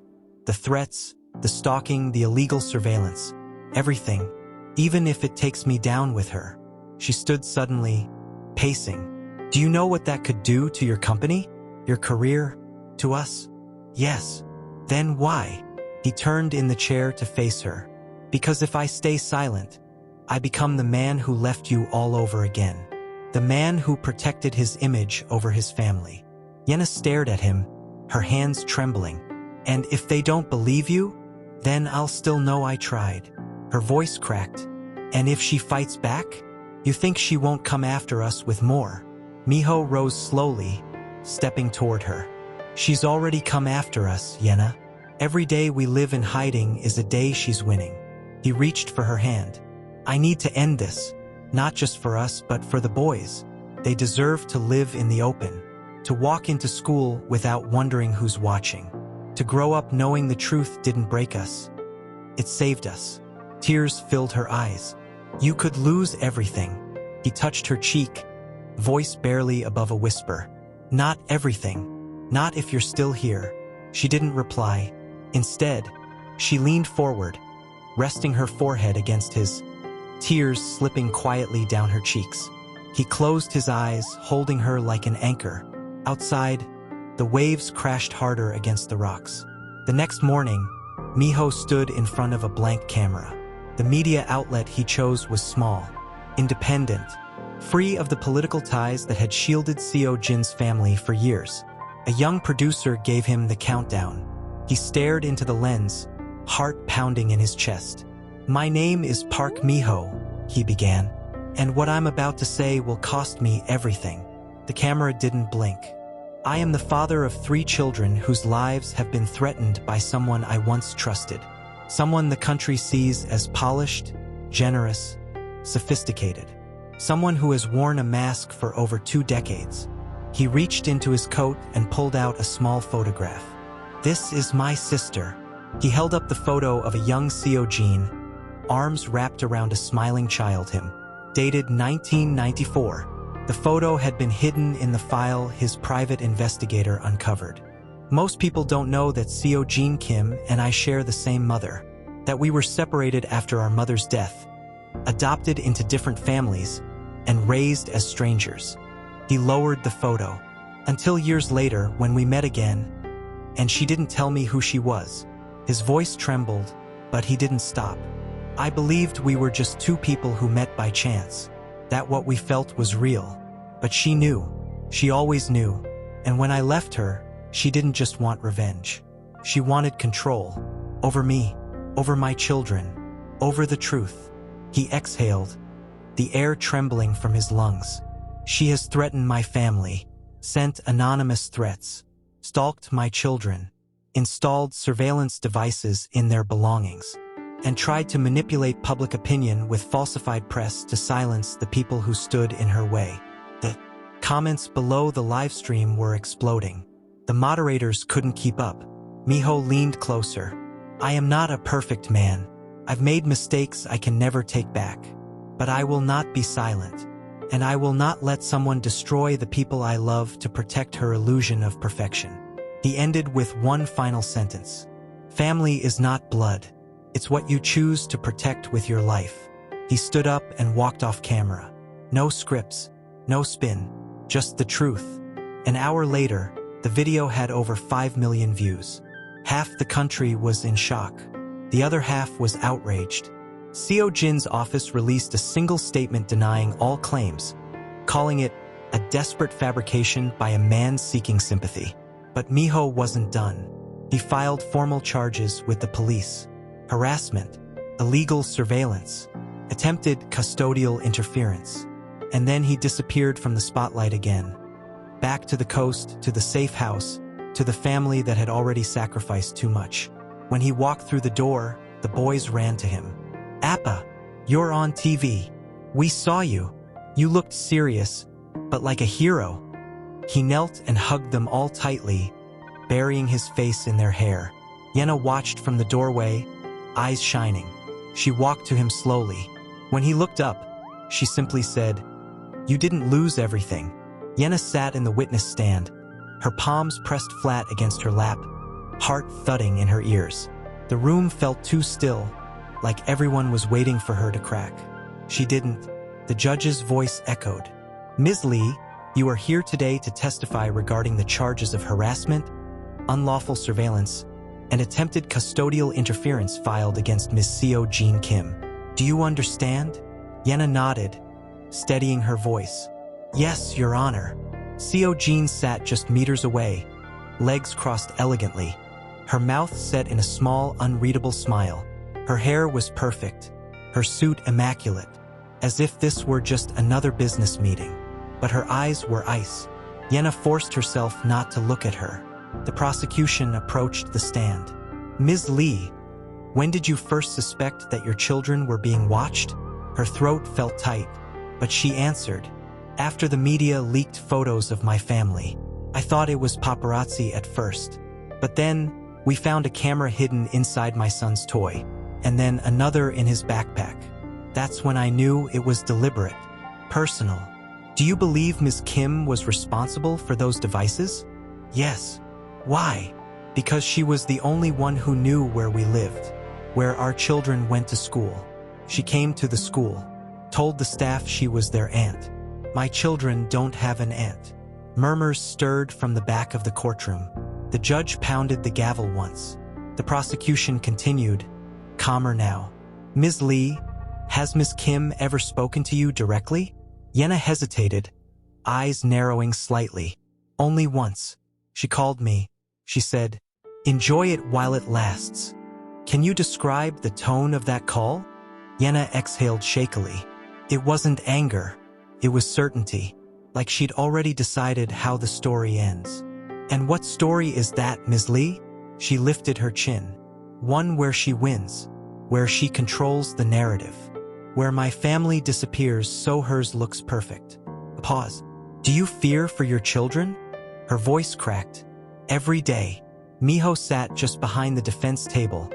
the threats, the stalking, the illegal surveillance. Everything. Even if it takes me down with her. She stood suddenly, pacing. Do you know what that could do to your company? Your career? To us? Yes. Then why? He turned in the chair to face her. Because if I stay silent, I become the man who left you all over again. The man who protected his image over his family. Yenna stared at him, her hands trembling. And if they don't believe you, then I'll still know I tried. Her voice cracked. And if she fights back, you think she won't come after us with more? Miho rose slowly, stepping toward her. She's already come after us, Yenna. Every day we live in hiding is a day she's winning. He reached for her hand. I need to end this, not just for us but for the boys. They deserve to live in the open, to walk into school without wondering who's watching, to grow up knowing the truth didn't break us. It saved us. Tears filled her eyes. You could lose everything. He touched her cheek, voice barely above a whisper. Not everything. Not if you're still here. She didn't reply. Instead, she leaned forward, resting her forehead against his, tears slipping quietly down her cheeks. He closed his eyes, holding her like an anchor. Outside, the waves crashed harder against the rocks. The next morning, Miho stood in front of a blank camera. The media outlet he chose was small, independent, free of the political ties that had shielded Seo Jin's family for years. A young producer gave him the countdown. He stared into the lens, heart pounding in his chest. My name is Park Miho, he began, and what I'm about to say will cost me everything. The camera didn't blink. I am the father of 3 children whose lives have been threatened by someone I once trusted. Someone the country sees as polished, generous, sophisticated. Someone who has worn a mask for over 2 decades. He reached into his coat and pulled out a small photograph. This is my sister. He held up the photo of a young Seo Jin, arms wrapped around a smiling child him. Dated 1994. The photo had been hidden in the file his private investigator uncovered. Most people don't know that Seo Jin Kim and I share the same mother, that we were separated after our mother's death, adopted into different families, and raised as strangers. He lowered the photo, until years later when we met again, and she didn't tell me who she was. His voice trembled, but he didn't stop. I believed we were just 2 people who met by chance, that what we felt was real. But she knew. She always knew. And when I left her, she didn't just want revenge. She wanted control. Over me, over my children, over the truth. He exhaled, the air trembling from his lungs. She has threatened my family, sent anonymous threats, stalked my children, installed surveillance devices in their belongings, and tried to manipulate public opinion with falsified press to silence the people who stood in her way. The comments below the live stream were exploding. The moderators couldn't keep up. Miho leaned closer. I am not a perfect man. I've made mistakes I can never take back. But I will not be silent. And I will not let someone destroy the people I love to protect her illusion of perfection. He ended with one final sentence. Family is not blood. It's what you choose to protect with your life. He stood up and walked off camera. No scripts, no spin, just the truth. An hour later, the video had over 5 million views. Half the country was in shock. The other half was outraged. Seo Jin's office released a single statement denying all claims, calling it a desperate fabrication by a man seeking sympathy. But Miho wasn't done. He filed formal charges with the police. Harassment, illegal surveillance, attempted custodial interference. And then he disappeared from the spotlight again. Back to the coast, to the safe house, to the family that had already sacrificed too much. When he walked through the door, the boys ran to him. Appa, you're on TV. We saw you. You looked serious, but like a hero. He knelt and hugged them all tightly, burying his face in their hair. Yenna watched from the doorway, eyes shining. She walked to him slowly. When he looked up, she simply said, You didn't lose everything. Yenna sat in the witness stand, her palms pressed flat against her lap, heart thudding in her ears. The room felt too still, like everyone was waiting for her to crack. She didn't. The judge's voice echoed. Ms. Lee, you are here today to testify regarding the charges of harassment, unlawful surveillance, and attempted custodial interference filed against Ms. Seo Jin Kim. Do you understand? Yenna nodded, steadying her voice. Yes, Your Honor. Co. Jean sat just meters away, legs crossed elegantly, her mouth set in a small, unreadable smile. Her hair was perfect, her suit immaculate, as if this were just another business meeting. But her eyes were ice. Yenna forced herself not to look at her. The prosecution approached the stand. Ms. Lee, when did you first suspect that your children were being watched? Her throat felt tight, but she answered, after the media leaked photos of my family. I thought it was paparazzi at first. But then, we found a camera hidden inside my son's toy, and then another in his backpack. That's when I knew it was deliberate, personal. Do you believe Ms. Kim was responsible for those devices? Yes. Why? Because she was the only one who knew where we lived, where our children went to school. She came to the school, told the staff she was their aunt. My children don't have an aunt. Murmurs stirred from the back of the courtroom. The judge pounded the gavel once. The prosecution continued, calmer now. Ms. Lee, has Ms. Kim ever spoken to you directly? Yenna hesitated, eyes narrowing slightly. Only once. She called me. She said, enjoy it while it lasts. Can you describe the tone of that call? Yenna exhaled shakily. It wasn't anger. It was certainty, like she'd already decided how the story ends. And what story is that, Ms. Lee? She lifted her chin. One where she wins, where she controls the narrative, where my family disappears so hers looks perfect. A pause. Do you fear for your children? Her voice cracked. Every day. Miho sat just behind the defense table,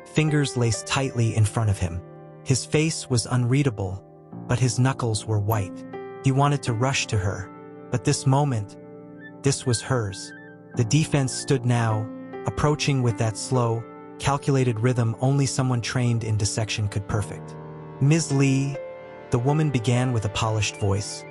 fingers laced tightly in front of him. His face was unreadable, but his knuckles were white. He wanted to rush to her, but this moment, this was hers. The defense stood now, approaching with that slow, calculated rhythm only someone trained in dissection could perfect. Ms. Lee, the woman began with a polished voice.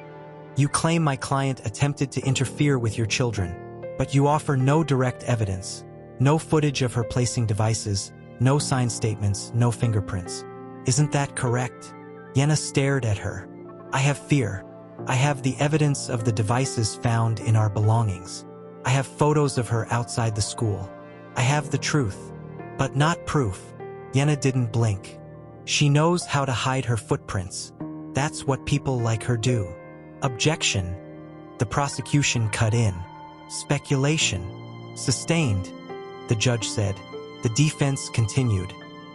You claim my client attempted to interfere with your children, but you offer no direct evidence, no footage of her placing devices, no signed statements, no fingerprints. Isn't that correct? Yenna stared at her. I have fear. I have the evidence of the devices found in our belongings. I have photos of her outside the school. I have the truth, but not proof. Yenna didn't blink. She knows how to hide her footprints. That's what people like her do. Objection. The prosecution cut in. Speculation. Sustained, the judge said. The defense continued.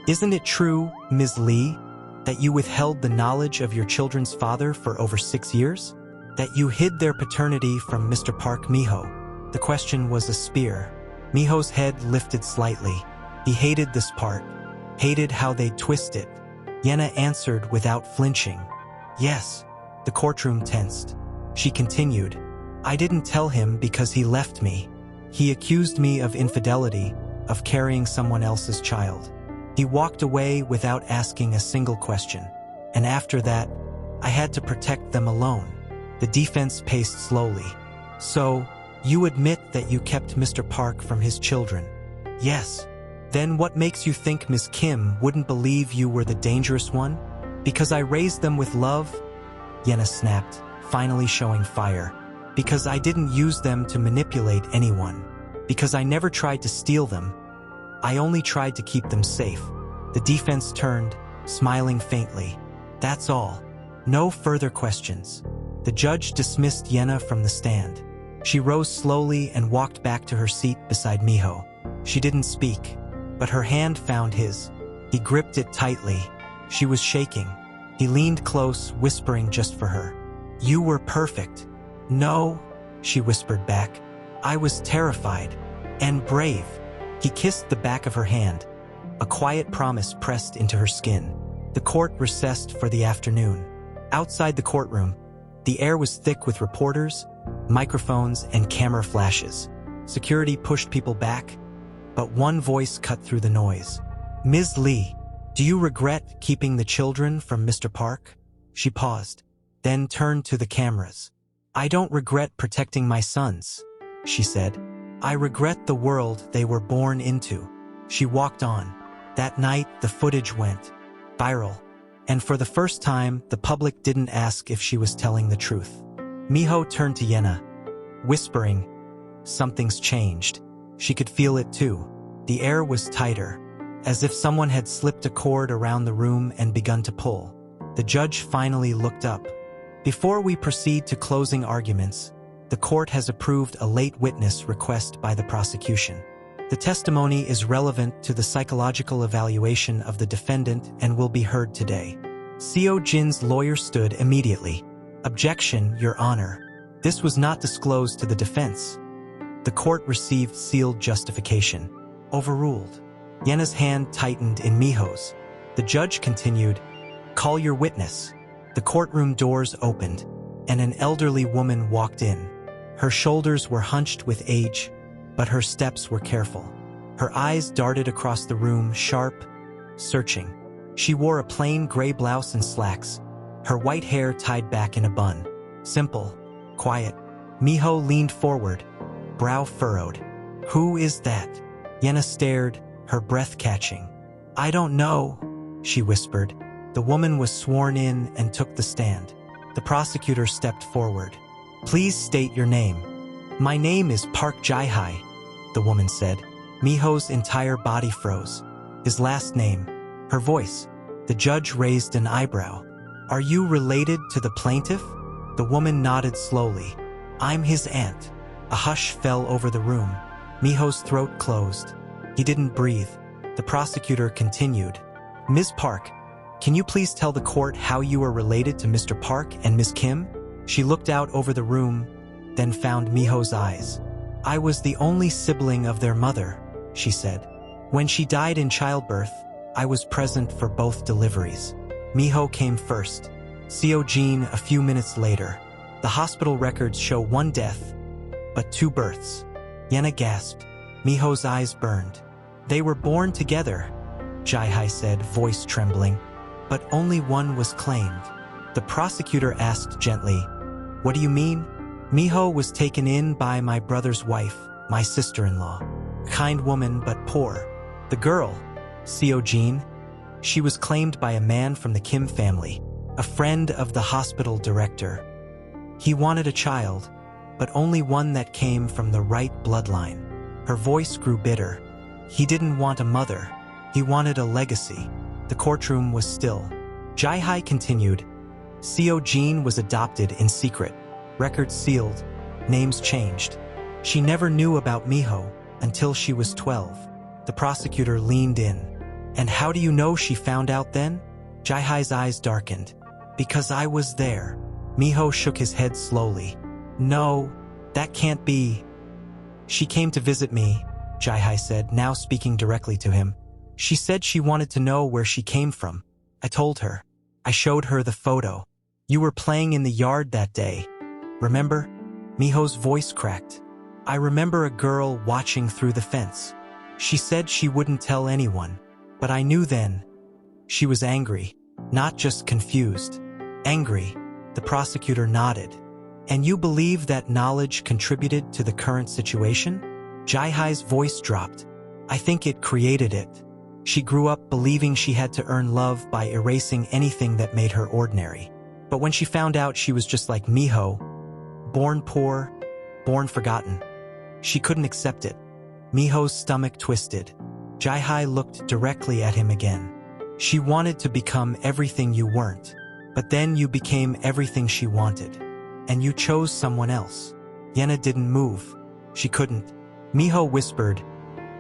Isn't it true, Ms. Lee, that you withheld the knowledge of your children's father for over 6 years? That you hid their paternity from Mr. Park Miho? The question was a spear. Miho's head lifted slightly. He hated this part, hated how they twist it. Yenna answered without flinching. Yes. The courtroom tensed. She continued. I didn't tell him because he left me. He accused me of infidelity, of carrying someone else's child. He walked away without asking a single question. And after that, I had to protect them alone. The defense paced slowly. So, you admit that you kept Mr. Park from his children? Yes. Then what makes you think Ms. Kim wouldn't believe you were the dangerous one? Because I raised them with love? Yenna snapped, finally showing fire. Because I didn't use them to manipulate anyone. Because I never tried to steal them. I only tried to keep them safe. The defense turned, smiling faintly. That's all. No further questions. The judge dismissed Yenna from the stand. She rose slowly and walked back to her seat beside Miho. She didn't speak, but her hand found his. He gripped it tightly. She was shaking. He leaned close, whispering just for her. You were perfect. No, she whispered back. I was terrified. And brave. He kissed the back of her hand. A quiet promise pressed into her skin. The court recessed for the afternoon. Outside the courtroom, the air was thick with reporters, microphones, and camera flashes. Security pushed people back, but one voice cut through the noise. Ms. Lee, do you regret keeping the children from Mr. Park? She paused, then turned to the cameras. I don't regret protecting my sons, she said. I regret the world they were born into. She walked on. That night, the footage went viral. And for the first time, the public didn't ask if she was telling the truth. Miho turned to Yena, whispering, "Something's changed." She could feel it too. The air was tighter, as if someone had slipped a cord around the room and begun to pull. The judge finally looked up. "Before we proceed to closing arguments, the court has approved a late witness request by the prosecution. The testimony is relevant to the psychological evaluation of the defendant and will be heard today." Seo Jin's lawyer stood immediately. "Objection, Your Honor. This was not disclosed to the defense." The court received sealed justification. Overruled. Yena's hand tightened in Miho's. The judge continued, "Call your witness." The courtroom doors opened, and an elderly woman walked in. Her shoulders were hunched with age, but her steps were careful. Her eyes darted across the room, sharp, searching. She wore a plain gray blouse and slacks, her white hair tied back in a bun. Simple, quiet. Miho leaned forward, brow furrowed. "Who is that?" Yena stared, her breath catching. "I don't know," she whispered. The woman was sworn in and took the stand. The prosecutor stepped forward. "Please state your name." "My name is Park Jae-hai," the woman said. Miho's entire body froze. "His last name." Her voice. The judge raised an eyebrow. "Are you related to the plaintiff?" The woman nodded slowly. "I'm his aunt." A hush fell over the room. Miho's throat closed. He didn't breathe. The prosecutor continued. "Ms. Park, can you please tell the court how you are related to Mr. Park and Ms. Kim?" She looked out over the room, then found Miho's eyes. "I was the only sibling of their mother," she said. "When she died in childbirth, I was present for both deliveries. Miho came first. Seo Jin a few minutes later. The hospital records show one death, but 2 births." Yena gasped. Miho's eyes burned. "They were born together," Jae-hai said, voice trembling. "But only one was claimed." The prosecutor asked gently, "What do you mean?" "Miho was taken in by my brother's wife, my sister-in-law. Kind woman but poor. The girl, Seo Jin, she was claimed by a man from the Kim family, a friend of the hospital director. He wanted a child, but only one that came from the right bloodline." Her voice grew bitter. "He didn't want a mother. He wanted a legacy." The courtroom was still. Jae-hai continued. "Seo Jin was adopted in secret. Records sealed. Names changed. She never knew about Miho until she was 12. The prosecutor leaned in. "And how do you know she found out then?" Jae-hai's eyes darkened. "Because I was there." Miho shook his head slowly. "No, that can't be." "She came to visit me," Jae-hai said, now speaking directly to him. "She said she wanted to know where she came from. I told her. I showed her the photo. You were playing in the yard that day. Remember?" Miho's voice cracked. "I remember a girl watching through the fence. She said she wouldn't tell anyone, but I knew then." She was angry, not just confused. Angry. The prosecutor nodded. "And you believe that knowledge contributed to the current situation?" Jae-hai's voice dropped. "I think it created it. She grew up believing she had to earn love by erasing anything that made her ordinary. But when she found out she was just like Miho, born poor, born forgotten, she couldn't accept it." Miho's stomach twisted. Jae-hai looked directly at him again. "She wanted to become everything you weren't, but then you became everything she wanted. And you chose someone else." Yena didn't move. She couldn't. Miho whispered,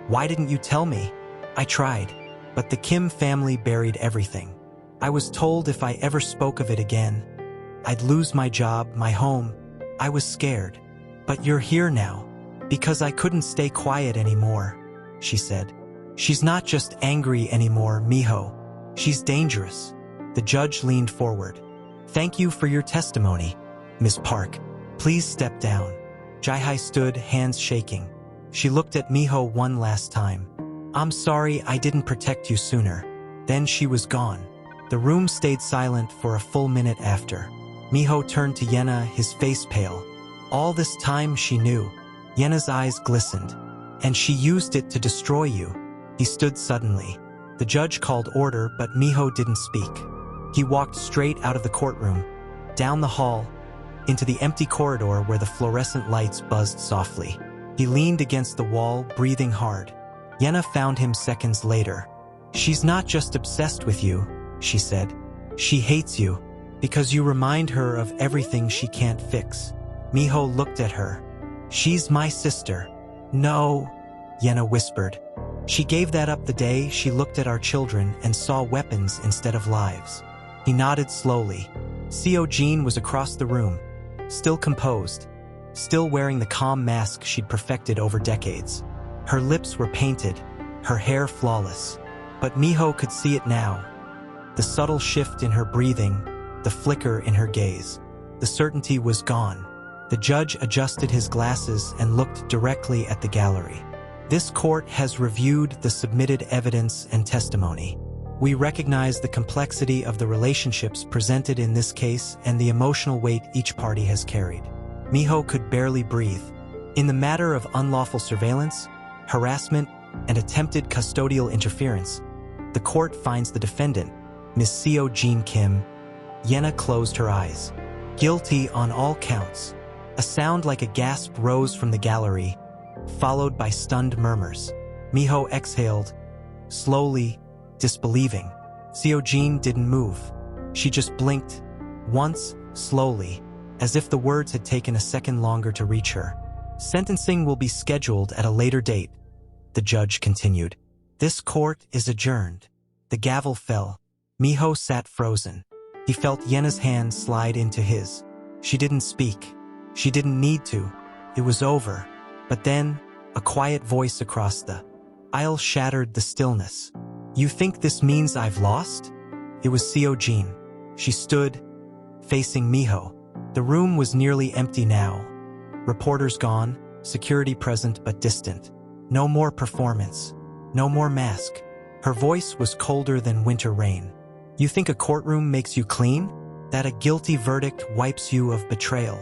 "Why didn't you tell me?" "I tried, but the Kim family buried everything. I was told if I ever spoke of it again, I'd lose my job, my home. I was scared. But you're here now, because I couldn't stay quiet anymore," she said. "She's not just angry anymore, Miho. She's dangerous." The judge leaned forward. "Thank you for your testimony, Ms. Park. Please step down." Jae-hai stood, hands shaking. She looked at Miho one last time. "I'm sorry I didn't protect you sooner." Then she was gone. The room stayed silent for a full minute after. Miho turned to Yena, his face pale. All this time she knew. Yena's eyes glistened. "And she used it to destroy you." He stood suddenly. The judge called order, but Miho didn't speak. He walked straight out of the courtroom, down the hall, into the empty corridor where the fluorescent lights buzzed softly. He leaned against the wall, breathing hard. Yenna found him seconds later. "She's not just obsessed with you," she said. "She hates you, because you remind her of everything she can't fix." Miho looked at her. "She's my sister." "No," Yenna whispered. "She gave that up the day she looked at our children and saw weapons instead of lives." He nodded slowly. Seo Jean was across the room, still composed, still wearing the calm mask she'd perfected over decades. Her lips were painted, her hair flawless. But Miho could see it now. The subtle shift in her breathing, the flicker in her gaze. The certainty was gone. The judge adjusted his glasses and looked directly at the gallery. "This court has reviewed the submitted evidence and testimony. We recognize the complexity of the relationships presented in this case and the emotional weight each party has carried." Miho could barely breathe. In the matter of unlawful surveillance, harassment, and attempted custodial interference, the court finds the defendant, Miss Seo Jean Kim. Yenna closed her eyes. "Guilty on all counts." A sound like a gasp rose from the gallery, followed by stunned murmurs. Miho exhaled, slowly, disbelieving. Seo Jean didn't move. She just blinked, once, slowly, as if the words had taken a second longer to reach her. "Sentencing will be scheduled at a later date," the judge continued. "This court is adjourned." The gavel fell. Miho sat frozen. He felt Yenna's hand slide into his. She didn't speak. She didn't need to. It was over. But then, a quiet voice across the aisle shattered the stillness. "You think this means I've lost?" It was Seo Jean. She stood, facing Miho. The room was nearly empty now. Reporters gone, security present but distant. No more performance. No more mask. Her voice was colder than winter rain. "You think a courtroom makes you clean? That a guilty verdict wipes you of betrayal?"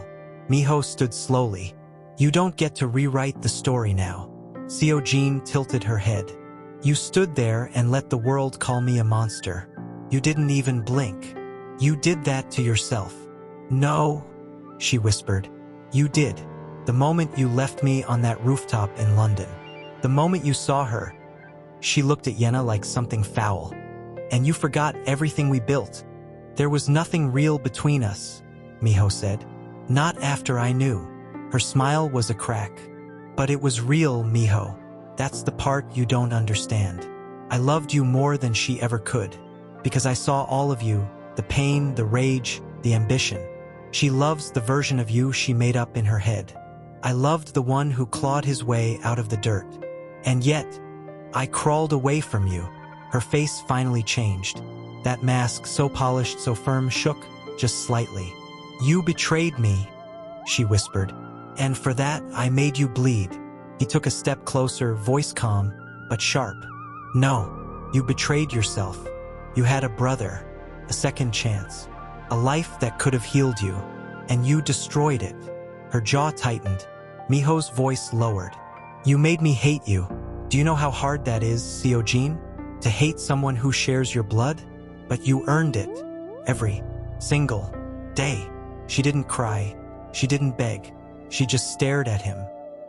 Miho stood slowly. "You don't get to rewrite the story now." Seo Jean tilted her head. "You stood there and let the world call me a monster. You didn't even blink. You did that to yourself." "No," she whispered. "You did. The moment you left me on that rooftop in London. The moment you saw her." She looked at Yenna like something foul. "And you forgot everything we built. There was nothing real between us," Miho said. "Not after I knew." Her smile was a crack. "But it was real, Miho. That's the part you don't understand. I loved you more than she ever could. Because I saw all of you, the pain, the rage, the ambition. She loves the version of you she made up in her head. I loved the one who clawed his way out of the dirt. And yet, I crawled away from you." Her face finally changed. That mask, so polished, so firm, shook just slightly. "You betrayed me," she whispered. "And for that, I made you bleed." He took a step closer, voice calm, but sharp. "No, you betrayed yourself. You had a brother, a second chance, a life that could have healed you, and you destroyed it." Her jaw tightened. Miho's voice lowered. "You made me hate you. Do you know how hard that is, Seo Jean? To hate someone who shares your blood? But you earned it. Every single day." She didn't cry. She didn't beg. She just stared at him.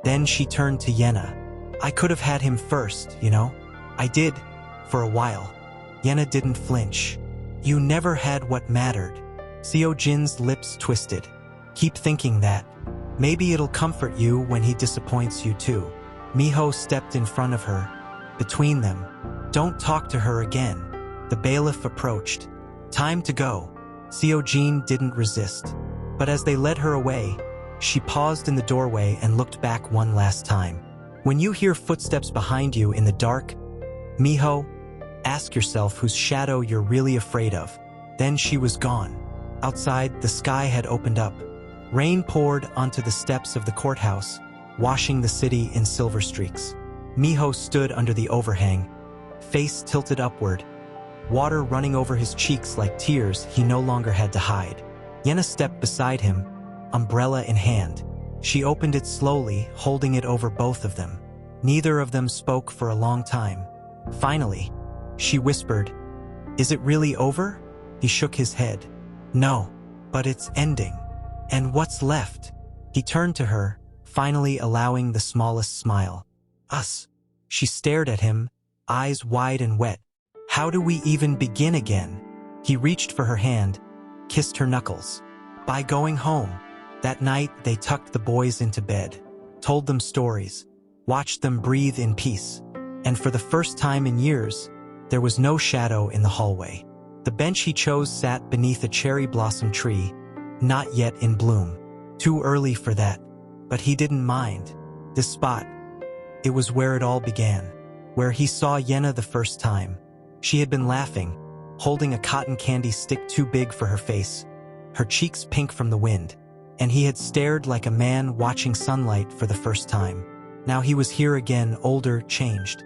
Then she turned to Yenna. "I could have had him first, you know? I did, for a while." Yenna didn't flinch. "You never had what mattered." Seo Jin's lips twisted. "Keep thinking that. Maybe it'll comfort you when he disappoints you too." Miho stepped in front of her, between them. "Don't talk to her again." The bailiff approached. "Time to go." Seo Jean didn't resist. But as they led her away, she paused in the doorway and looked back one last time. When you hear footsteps behind you in the dark, Miho, ask yourself whose shadow you're really afraid of. Then she was gone. Outside, the sky had opened up. Rain poured onto the steps of the courthouse, washing the city in silver streaks. Miho stood under the overhang, face tilted upward, water running over his cheeks like tears he no longer had to hide. Yenna stepped beside him, umbrella in hand. She opened it slowly, holding it over both of them. Neither of them spoke for a long time. Finally, she whispered, "Is it really over?" He shook his head. No, but it's ending. And what's left? He turned to her, finally allowing the smallest smile. Us. She stared at him, eyes wide and wet. How do we even begin again? He reached for her hand, kissed her knuckles. By going home. That night, they tucked the boys into bed, told them stories, watched them breathe in peace. And for the first time in years, there was no shadow in the hallway. The bench he chose sat beneath a cherry blossom tree, not yet in bloom. Too early for that, but he didn't mind. This spot, it was where it all began, where he saw Yenna the first time. She had been laughing, holding a cotton candy stick too big for her face, her cheeks pink from the wind, and he had stared like a man watching sunlight for the first time. Now he was here again, older, changed.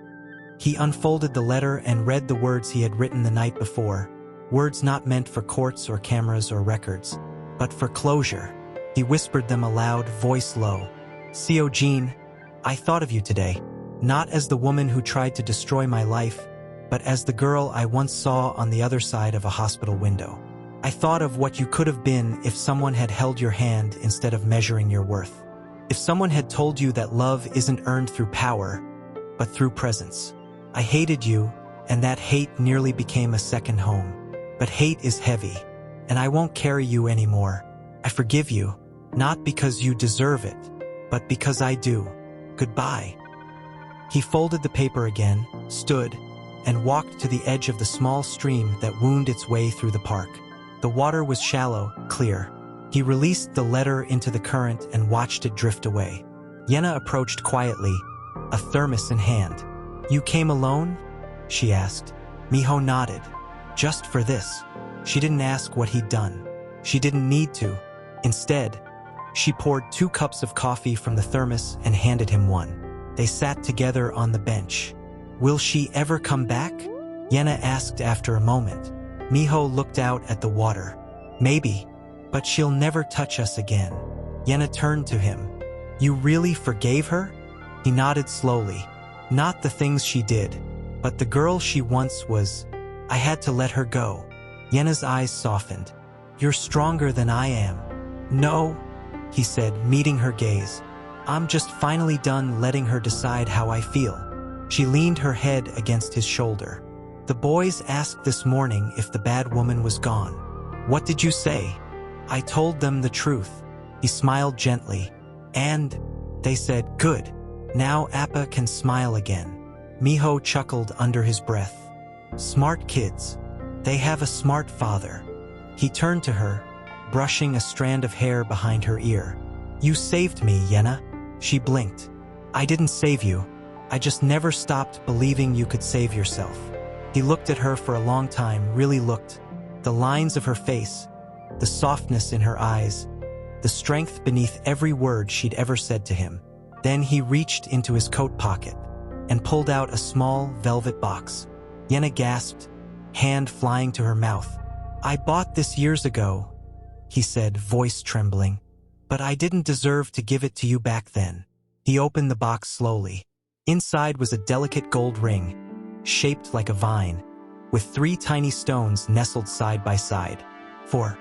He unfolded the letter and read the words he had written the night before, words not meant for courts or cameras or records, but for closure. He whispered them aloud, voice low. "Co Jean, I thought of you today, not as the woman who tried to destroy my life, but as the girl I once saw on the other side of a hospital window. I thought of what you could have been if someone had held your hand instead of measuring your worth. If someone had told you that love isn't earned through power, but through presence. I hated you, and that hate nearly became a second home. But hate is heavy, and I won't carry you anymore. I forgive you, not because you deserve it, but because I do. Goodbye." He folded the paper again, stood, and walked to the edge of the small stream that wound its way through the park. The water was shallow, clear. He released the letter into the current and watched it drift away. Yenna approached quietly, a thermos in hand. "You came alone?" she asked. Miho nodded. "Just for this." She didn't ask what he'd done. She didn't need to. Instead, she poured 2 cups of coffee from the thermos and handed him one. They sat together on the bench. "Will she ever come back?" Yenna asked after a moment. Miho looked out at the water. "Maybe, but she'll never touch us again." Yenna turned to him. "You really forgave her?" He nodded slowly. "Not the things she did, but the girl she once was. I had to let her go." Yenna's eyes softened. "You're stronger than I am." "No," he said, meeting her gaze. "I'm just finally done letting her decide how I feel." She leaned her head against his shoulder. "The boys asked this morning if the bad woman was gone. What did you say?" "I told them the truth." He smiled gently. "And they said, good. Now Appa can smile again." Miho chuckled under his breath. "Smart kids. They have a smart father." He turned to her, brushing a strand of hair behind her ear. "You saved me, Yenna." She blinked. "I didn't save you. I just never stopped believing you could save yourself." He looked at her for a long time, really looked. The lines of her face, the softness in her eyes, the strength beneath every word she'd ever said to him. Then he reached into his coat pocket and pulled out a small velvet box. Yenna gasped, hand flying to her mouth. "I bought this years ago," he said, voice trembling. "But I didn't deserve to give it to you back then." He opened the box slowly. Inside was a delicate gold ring, shaped like a vine, with 3 tiny stones nestled side by side. "For